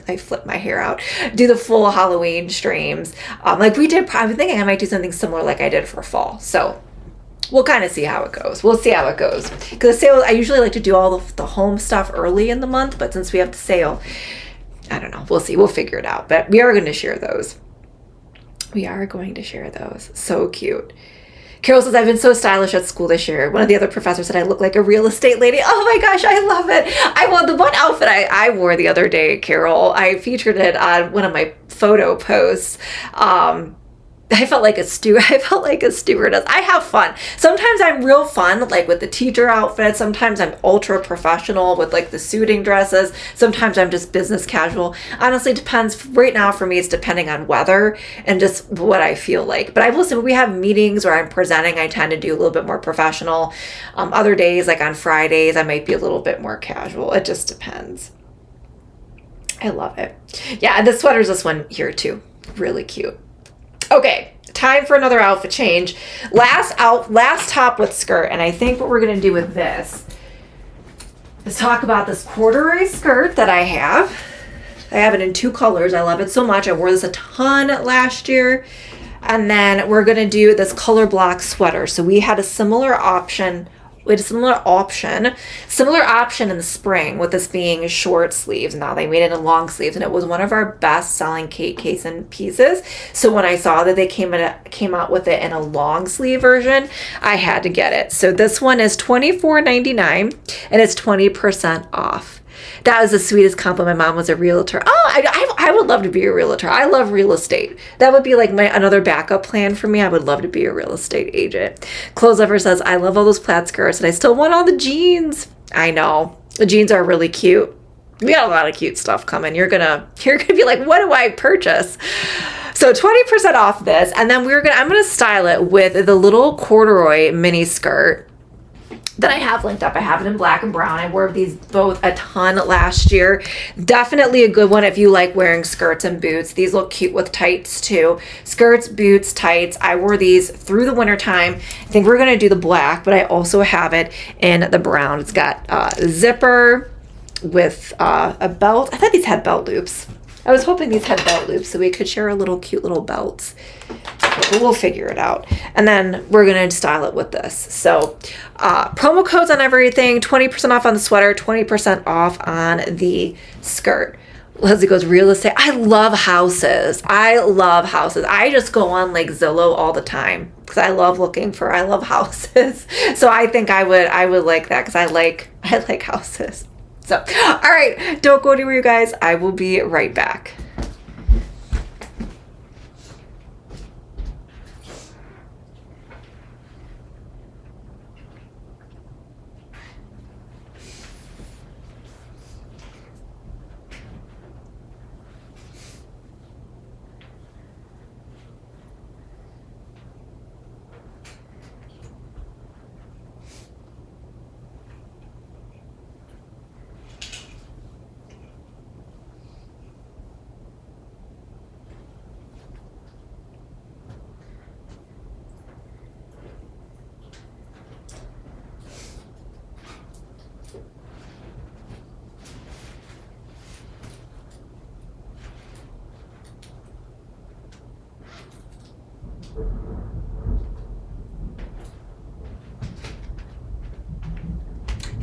I flipped my hair out. Do the full Halloween streams. Like we did, I'm thinking I might do something similar like I did for fall. So we'll kind of see how it goes. We'll see how it goes. Because sale, I usually like to do all the home stuff early in the month, but since we have the sale, I don't know. We'll see. We'll figure it out. But we are going to share those. We are going to share those. So cute. Carol says, I've been so stylish at school this year. One of the other professors said I look like a real estate lady. Oh my gosh, I love it. I want the one outfit I wore the other day, Carol. I featured it on one of my photo posts. I felt like a stewardess. I have fun. Sometimes I'm real fun, like with the teacher outfit. Sometimes I'm ultra professional with like the suiting dresses. Sometimes I'm just business casual. Honestly, it depends. Right now for me, it's depending on weather and just what I feel like. But I will say when we have meetings where I'm presenting, I tend to do a little bit more professional. Other days, like on Fridays, I might be a little bit more casual. It just depends. I love it. Yeah, and the sweater's this one here too. Really cute. Okay, time for another outfit change. Last top with skirt, and I think what we're going to do with this is talk about this corduroy skirt that I have. I have it in 2 colors. I love it so much. I wore this a ton last year. And then we're going to do this color block sweater. So we had a similar option in the spring with this being short sleeves. Now they made it in long sleeves, and it was one of our best selling Kate Kaysen pieces. So when I saw that they came out with it in a long sleeve version, I had to get it. So this one is $24.99 and it's 20% off. That was the sweetest compliment. My mom was a realtor. Oh, I would love to be a realtor. I love real estate. That would be like another backup plan for me. I would love to be a real estate agent. Clothes Lover says, I love all those plaid skirts and I still want all the jeans. I know. The jeans are really cute. We got a lot of cute stuff coming. You're gonna be like, what do I purchase? So 20% off this, and then I'm gonna style it with the little corduroy mini skirt that I have linked up. I have it in black and brown. I wore these both a ton last year. Definitely a good one if you like wearing skirts and boots. These look cute with tights too. Skirts, boots, tights. I wore these through the winter time. I think we're gonna do the black, but I also have it in the brown. It's got a zipper with a belt. I thought these had belt loops. I was hoping these had belt loops so we could share cute little belts. But we'll figure it out. And then we're going to style it with this. So promo codes on everything, 20% off on the sweater, 20% off on the skirt. Leslie goes, real estate. I love houses. I just go on like Zillow all the time because I love houses. So I think I would like that because I like houses. So, all right, don't go anywhere, you guys. I will be right back.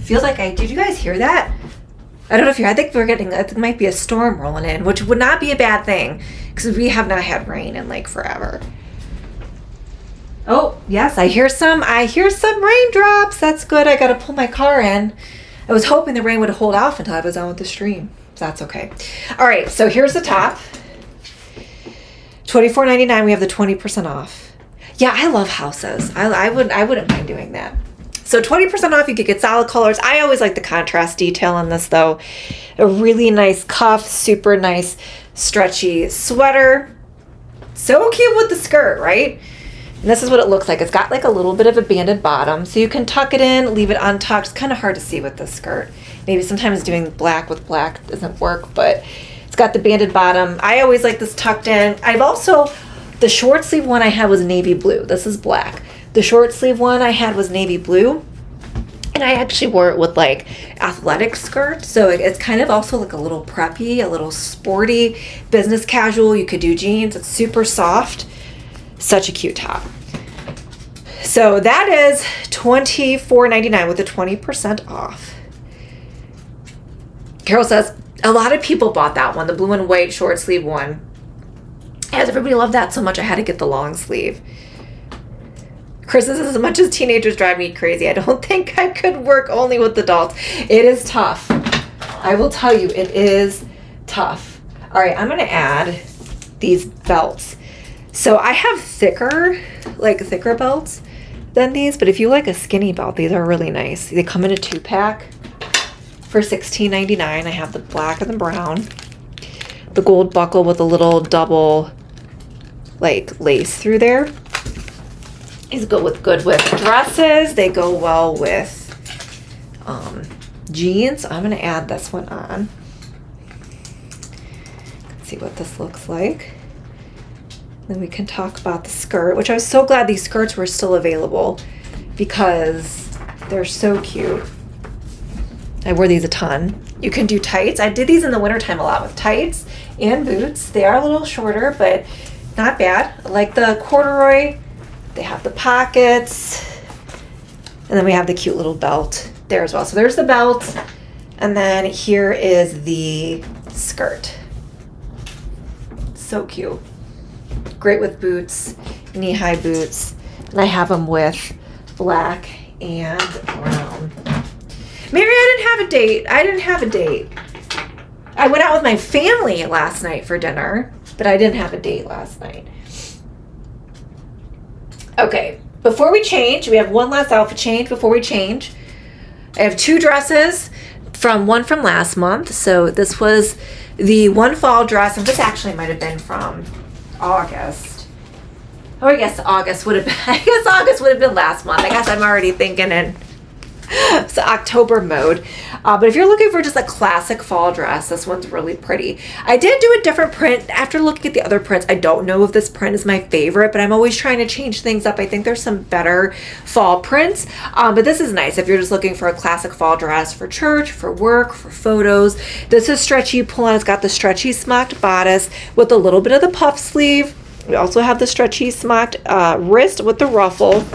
Feels like did you guys hear that? I don't know if I think it might be a storm rolling in, which would not be a bad thing because we have not had rain in like forever. Oh, yes, I hear some raindrops. That's good. I got to pull my car in. I was hoping the rain would hold off until I was on with the stream. So that's okay. All right, so here's the top. $24.99. We have the 20% off. Yeah, I love houses. I wouldn't mind doing that. So 20% off, you could get solid colors. I always like the contrast detail on this though. A really nice cuff, super nice stretchy sweater. So cute with the skirt, right? And this is what it looks like. It's got like a little bit of a banded bottom, so you can tuck it in, leave it untucked. It's kind of hard to see with this skirt. Maybe sometimes doing black with black doesn't work, but it's got the banded bottom. I always like this tucked in. I've also, the short sleeve one I had was navy blue. This is black. The short sleeve one I had was navy blue. And I actually wore it with like athletic skirt. So it's kind of also like a little preppy, a little sporty, business casual. You could do jeans. It's super soft. Such a cute top. So that is $24.99 with the 20% off. Carol says, a lot of people bought that one, the blue and white short sleeve one. As everybody loved that so much, I had to get the long sleeve. Chris says, as much as teenagers drive me crazy, I don't think I could work only with adults. It is tough. I will tell you, it is tough. All right, I'm going to add these belts. So I have thicker belts than these, but if you like a skinny belt, these are really nice. They come in a 2-pack for $16.99. I have the black and the brown. The gold buckle with a little double like lace through there. These go good with dresses. They go well with jeans. I'm gonna add this one on. Let's see what this looks like. Then we can talk about the skirt, which I was so glad these skirts were still available because they're so cute. I wore these a ton. You can do tights. I did these in the wintertime a lot with tights and boots. They are a little shorter, but not bad. I like the corduroy. They have the pockets. And then we have the cute little belt there as well. So there's the belt. And then here is the skirt. So cute. Great with boots, knee-high boots. And I have them with black and brown. Mary, I didn't have a date. I went out with my family last night for dinner, but I didn't have a date last night. Okay, before we change, we have one last outfit change before we change. I have 2 dresses one from last month. So this was the one fall dress, and this actually might have been from August. Oh, I guess August would have been last month. I guess I'm already thinking in it's October mode. But if you're looking for just a classic fall dress, this one's really pretty. I did do a different print. After looking at the other prints, I don't know if this print is my favorite, but I'm always trying to change things up. I think there's some better fall prints. But this is nice if you're just looking for a classic fall dress for church, for work, for photos. This is stretchy pull-on. It's got the stretchy smocked bodice with a little bit of the puff sleeve. We also have the stretchy smocked wrist with the ruffle.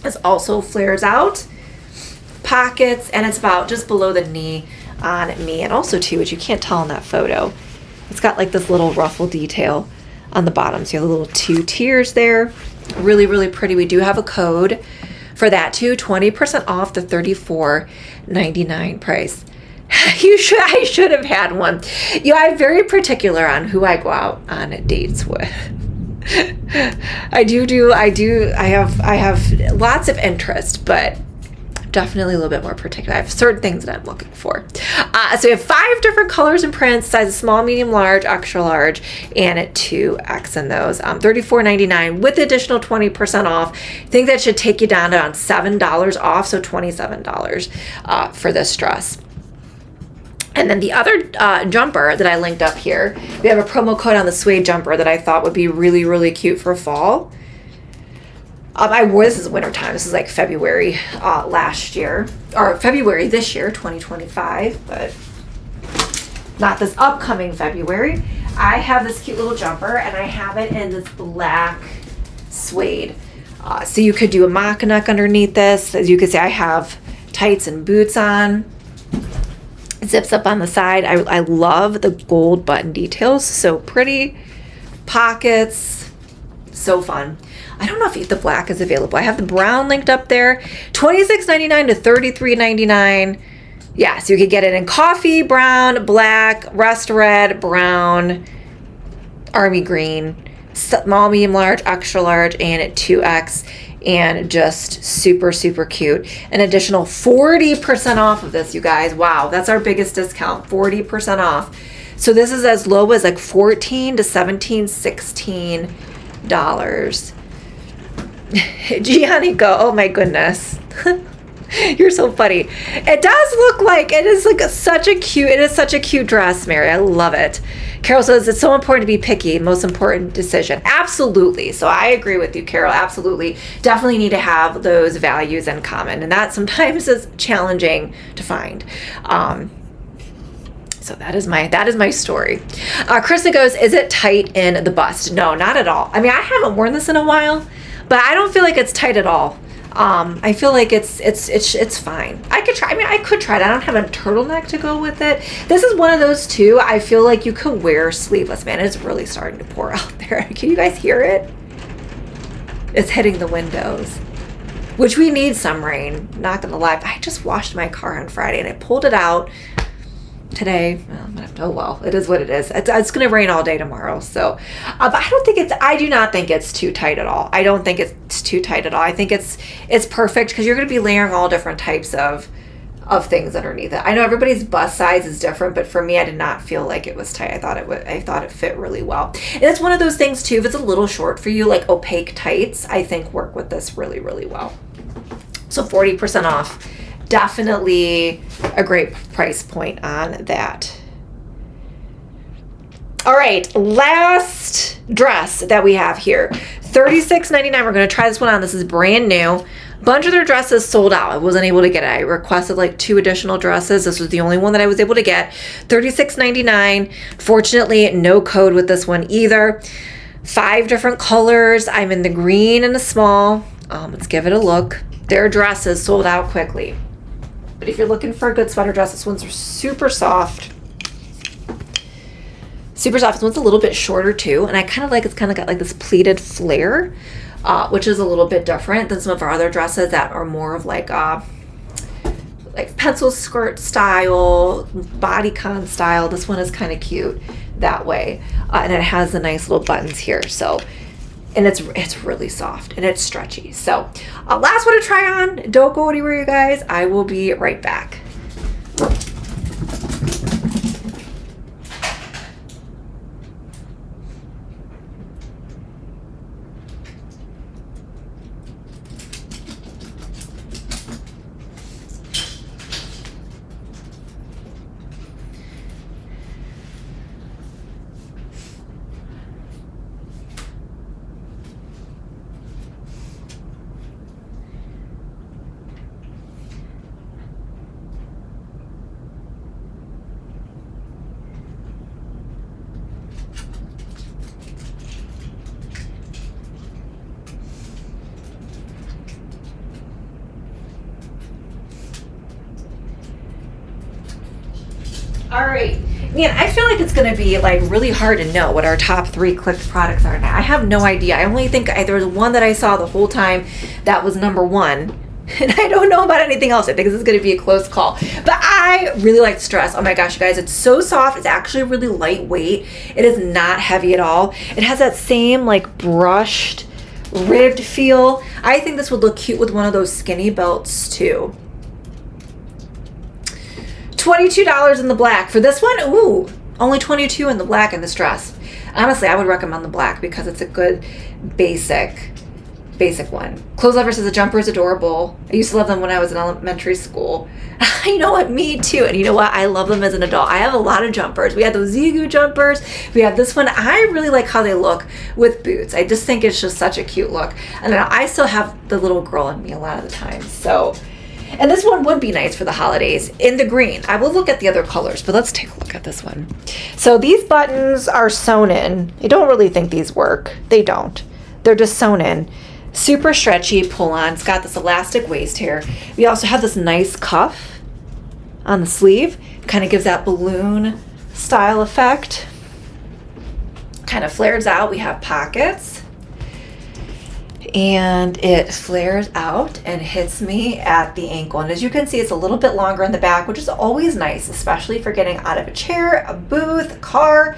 This also flares out. Pockets, and it's about just below the knee on me, and also too, which you can't tell in that photo, it's got like this little ruffle detail on the bottom, so you have the little 2 tiers there. Really, really pretty. We do have a code for that too, 20% off the $34.99 price. I should have had one. I'm very particular on who I go out on dates with. I have lots of interest, but definitely a little bit more particular. I have certain things that I'm looking for. So we have 5 different colors and prints, sizes small, medium, large, extra large, and a 2X in those. $34.99 with additional 20% off. I think that should take you down to around $7 off, so $27 for this dress. And then the other jumper that I linked up here, we have a promo code on the suede jumper that I thought would be really, really cute for fall. I wore this as wintertime. This is like February last year, or February this year, 2025, but not this upcoming February. I have this cute little jumper, and I have it in this black suede. So you could do a mock neck underneath this. As you can see, I have tights and boots on. It zips up on the side. I love the gold button details. So pretty. Pockets. So fun. I don't know if the black is available. I have the brown linked up there. $26.99 to $33.99. Yeah, so you could get it in coffee, brown, black, rust red, brown, army green, small, medium, large, extra large, and at 2X. and just super, super cute. An additional 40% off of this, you guys. Wow, that's our biggest discount, 40% off. So this is as low as like $14 to $17, $16. Gianni go, oh my goodness. You're so funny. It does look like it is such a cute dress, Mary. I love it. Carol says it's so important to be picky, most important decision. Absolutely. So I agree with you, Carol. Absolutely. Definitely need to have those values in common. And that sometimes is challenging to find. So that is my story. Krista goes, is it tight in the bust? No, not at all. I mean, I haven't worn this in a while, but I don't feel like it's tight at all. I feel like it's fine. I could try it. I don't have a turtleneck to go with it. This is one of those too. I feel like you could wear sleeveless. Man, it's really starting to pour out there. Can you guys hear it? It's hitting the windows, which we need some rain. Not gonna lie. I just washed my car on Friday and I pulled it out today. Oh well, it is what it is. It's gonna rain all day tomorrow. So, but I do not think it's too tight at all. I don't think it's too tight at all. I think it's perfect because you're gonna be layering all different types of things underneath it. I know everybody's bust size is different, but for me, I did not feel like it was tight. I thought it fit really well. And it's one of those things too. If it's a little short for you, like opaque tights, I think work with this really, really well. So 40% off. Definitely a great price point on that. All right, last dress that we have here, $36.99. We're going to try this one on. This is brand new. Bunch of their dresses sold out. I wasn't able to get it. I requested like 2 additional dresses. This was the only one that I was able to get. $36.99. Fortunately, no code with this one either. 5 different colors. I'm in the green and the small. Let's give it a look. Their dresses sold out quickly. But if you're looking for a good sweater dress, this one's super soft. Super soft. This one's a little bit shorter too. And I kind of like it's kind of got like this pleated flare, which is a little bit different than some of our other dresses that are more of like pencil skirt style, bodycon style. This one is kind of cute that way. And it has the nice little buttons here. So, and it's really soft and it's stretchy. So last one to try on. Don't go anywhere, you guys. I will be right back. All right. Man, I feel like it's going to be like really hard to know what our top 3 clicked products are now. I have no idea. I only think there was one that I saw the whole time that was number 1. And I don't know about anything else. I think this is going to be a close call. But I really like this dress. Oh my gosh, you guys. It's so soft. It's actually really lightweight. It is not heavy at all. It has that same like brushed, ribbed feel. I think this would look cute with one of those skinny belts too. $22 in the black for this one. Ooh, only $22 in the black in this dress. Honestly, I would recommend the black because it's a good basic one. Clothes Lover says the jumper is adorable. I used to love them when I was in elementary school. You know what? Me too. And you know what? I love them as an adult. I have a lot of jumpers. We had those Zigu jumpers. We have this one. I really like how they look with boots. I just think it's just such a cute look. And I still have the little girl in me a lot of the time. So, and this one would be nice for the holidays in the green. I will look at the other colors, but let's take a look at this one. So these buttons are sewn in. I don't really think these work. They don't. They're just sewn in. Super stretchy pull on. It's got this elastic waist here. We also have this nice cuff on the sleeve. Kind of gives that balloon style effect. Kind of flares out. We have pockets. And it flares out and hits me at the ankle. And as you can see, it's a little bit longer in the back, which is always nice, especially for getting out of a chair, a booth, a car.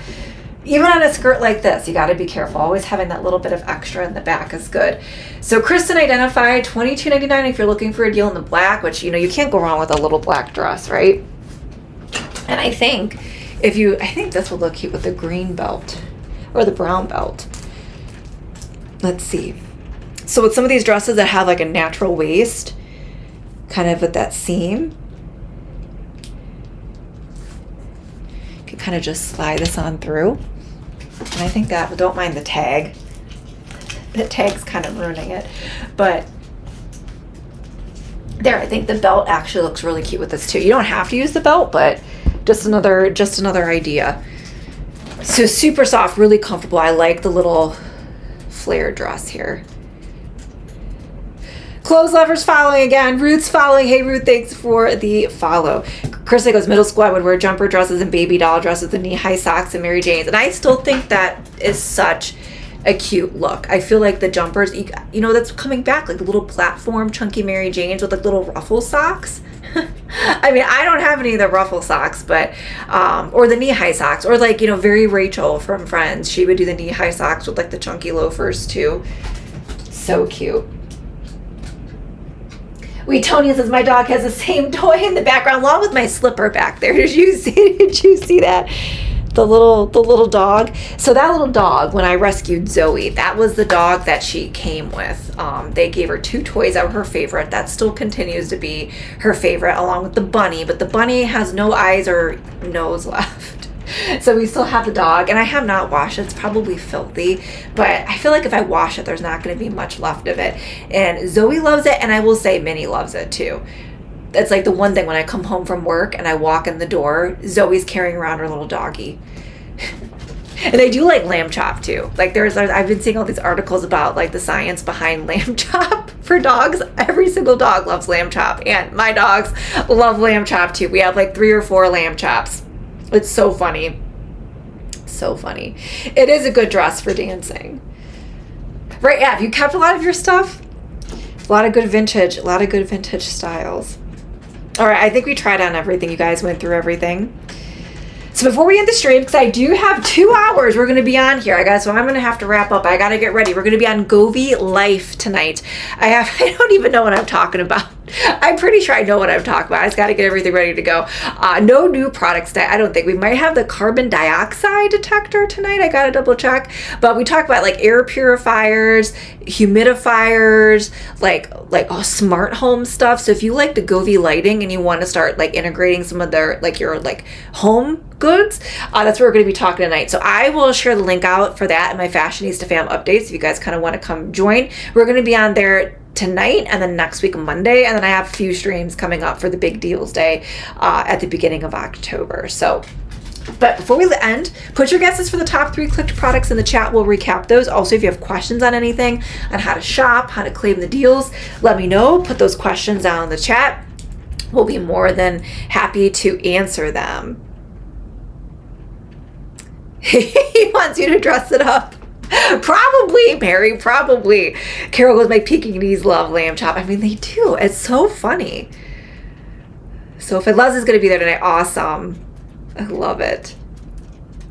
Even on a skirt like this, you got to be careful. Always having that little bit of extra in the back is good. So Kristen identified $22.99 if you're looking for a deal in the black, which, you know, you can't go wrong with a little black dress, right? And I think this will look cute with the green belt or the brown belt. Let's see. So with some of these dresses that have like a natural waist, kind of with that seam, you can kind of just slide this on through. And I think that, don't mind the tag. The tag's kind of ruining it. But there, I think the belt actually looks really cute with this too. You don't have to use the belt, but just another idea. So super soft, really comfortable. I like the little flare dress here. Clothes lovers following again. Ruth's following. Hey Ruth, thanks for the follow. Krista goes, middle school I would wear jumper dresses and baby doll dresses with knee-high socks and Mary Jane's. And I still think that is such a cute look. I feel like the jumpers, you know, that's coming back, like the little platform chunky Mary Jane's with like little ruffle socks. I mean, I don't have any of the ruffle socks, but, or the knee-high socks, or like, you know, very Rachel from Friends. She would do the knee-high socks with like the chunky loafers too. So cute. Tony says, my dog has the same toy in the background along with my slipper back there. Did you see that? The little dog. So that little dog, when I rescued Zoe, that was the dog that she came with. They gave her 2 toys that were her favorite. That still continues to be her favorite, along with the bunny. But the bunny has no eyes or nose left. So we still have the dog, and I have not washed it. It's probably filthy, but I feel like if I wash it, there's not going to be much left of it. And Zoe loves it, and I will say Minnie loves it too. That's like the one thing when I come home from work and I walk in the door, Zoe's carrying around her little doggy. And I do like lamb chop too. Like I've been seeing all these articles about like the science behind lamb chop for dogs. Every single dog loves lamb chop, and my dogs love lamb chop too. We have like 3 or 4 lamb chops. It's so funny. So funny. It is a good dress for dancing. Right, yeah, if you kept a lot of your stuff, a lot of good vintage styles. All right, I think we tried on everything. You guys went through everything. So before we end the stream, because I do have 2 hours we're going to be on here, so I'm going to have to wrap up. I got to get ready. We're going to be on Govee Life tonight. I don't even know what I'm talking about. I'm pretty sure I know what I'm talking about. I just got to get everything ready to go. No new products. I don't think. We might have the carbon dioxide detector tonight. I got to double check. But we talk about like air purifiers, humidifiers, like smart home stuff. So if you like the Govee lighting and you want to start like integrating some of their like your like home goods, that's what we're going to be talking tonight. So I will share the link out for that in my Fashionista Fam updates if you guys kind of want to come join. We're going to be on there tonight and then next week Monday, and then I have a few streams coming up for the big deals day at the beginning of October. So but before we end, put your guesses for the top 3 clicked products in the chat. We'll recap those. Also, if you have questions on anything, on how to shop, how to claim the deals, let me know. Put those questions down in the chat. We'll be more than happy to answer them. He wants you to dress it up. Probably, Mary, probably. Carol goes, my Pekingese love lamb chop. I mean, they do. It's so funny. So if Les is going to be there tonight, awesome. I love it.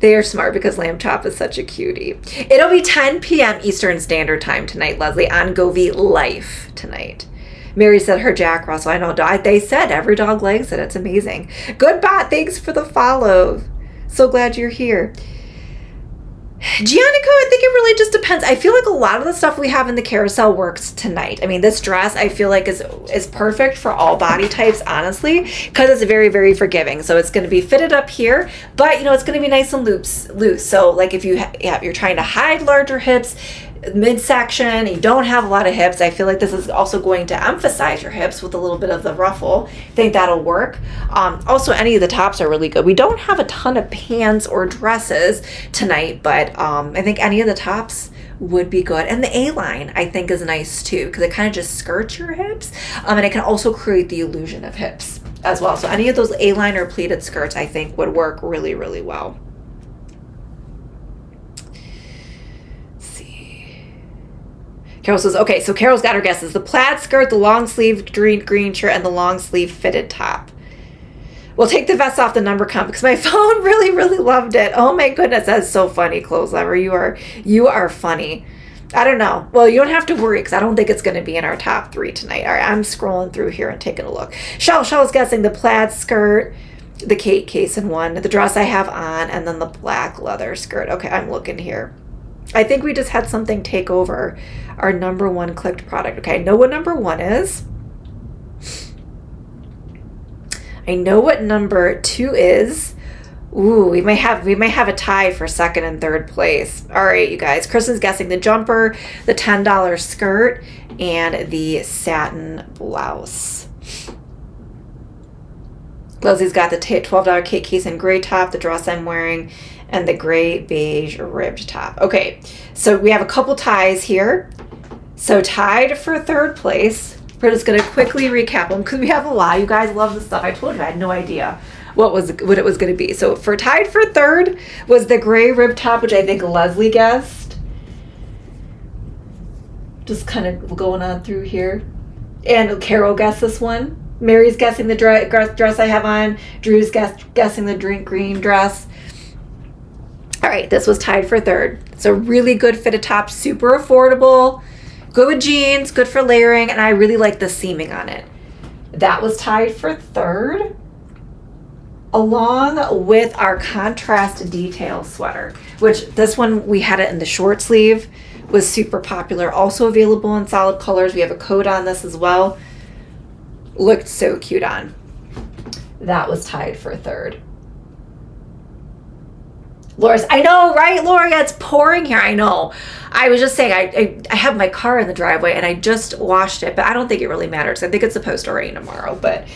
They are smart because lamb chop is such a cutie. It'll be 10 p.m. Eastern Standard Time tonight, Leslie, on Govee Life tonight. Mary said her Jack Russell. I know. They said every dog likes it. It's amazing. Good bot. Thanks for the follow. So glad you're here. Giannico, I think it really just depends. I feel like a lot of the stuff we have in the carousel works tonight. I mean, this dress I feel like is perfect for all body types, honestly, because it's very, very forgiving. So it's going to be fitted up here, but you know, it's going to be nice and loose. So like if you're trying to hide larger hips, midsection, you don't have a lot of hips, I feel like this is also going to emphasize your hips with a little bit of the ruffle. I think that'll work. Also, any of the tops are really good. We don't have a ton of pants or dresses tonight, but I think any of the tops would be good. And the A-line I think is nice too, because it kind of just skirts your hips, and it can also create the illusion of hips as well. So any of those A-line or pleated skirts I think would work really, really well. Carol says, okay, so Carol's got her guesses. The plaid skirt, the long sleeve green shirt, and the long sleeve fitted top. We'll take the vest off the number count because my phone really, really loved it. Oh my goodness, that's so funny, Clothes Lover. You are funny. I don't know. Well, you don't have to worry because I don't think it's going to be in our top 3 tonight. All right, I'm scrolling through here and taking a look. Shell's guessing the plaid skirt, the Kate Case in one, the dress I have on, and then the black leather skirt. Okay, I'm looking here. I think we just had something take over our number 1 clicked product. Okay, I know what number 1 is. I know what number 2 is. Ooh, we may have a tie for 2nd and 3rd place. All right, you guys. Kristen's guessing the jumper, the $10 skirt, and the satin blouse. Leslie's got the $12 Kate Case and gray top, the dress I'm wearing, and the gray beige ribbed top. Okay, so we have a couple ties here. So tied for 3rd place. We're just going to quickly recap them because we have a lot. You guys love this stuff. I told you I had no idea what it was going to be. So for tied for 3rd was the gray rib top, which I think Leslie guessed. Just kind of going on through here. And Carol guessed this one. Mary's guessing the dress I have on. Drew's guessing the green dress. All right, this was tied for 3rd. It's a really good fitted top, super affordable. Good with jeans, good for layering, and I really like the seaming on it. That was tied for 3rd, along with our contrast detail sweater, which this one we had it in the short sleeve, was super popular. Also available in solid colors. We have a code on this as well. Looked so cute on. That was tied for 3rd. Laura's, I know, right, Laura? Yeah, it's pouring here. I know. I was just saying, I have my car in the driveway and I just washed it, but I don't think it really matters. I think it's supposed to rain tomorrow, but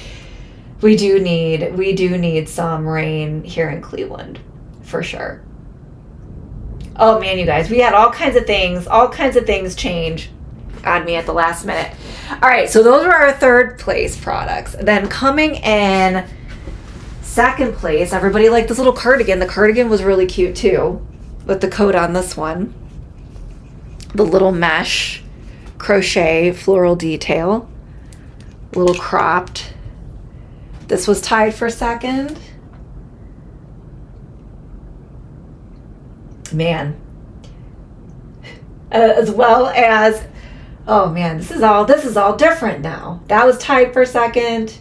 we do need some rain here in Cleveland for sure. Oh man, you guys, we had all kinds of things change on me at the last minute. All right, so those were our 3rd place products. Then coming in 2nd place, everybody liked this little cardigan. The cardigan was really cute too, with the coat on this one. The little mesh crochet floral detail, little cropped. This was tied for 2nd. Man. As well as, oh man, this is all different now. That was tied for 2nd.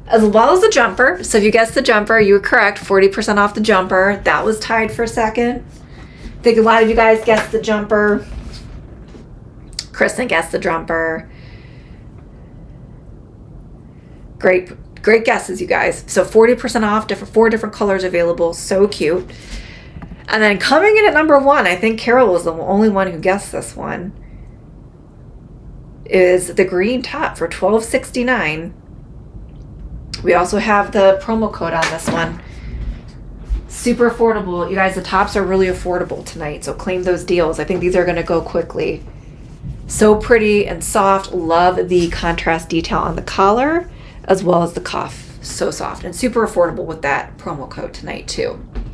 As well as the jumper. So if you guessed the jumper, you were correct. 40% off the jumper. That was tied for 2nd. I think a lot of you guys guessed the jumper. Kristen guessed the jumper. Great guesses, you guys. So 40% off, 4 different colors available. So cute. And then coming in at number 1, I think Carol was the only one who guessed this one, is the green top for $12.69. We also have the promo code on this one. Super affordable. You guys, the tops are really affordable tonight, so claim those deals. I think these are going to go quickly. So pretty and soft. Love the contrast detail on the collar as well as the cuff. So soft and super affordable with that promo code tonight too.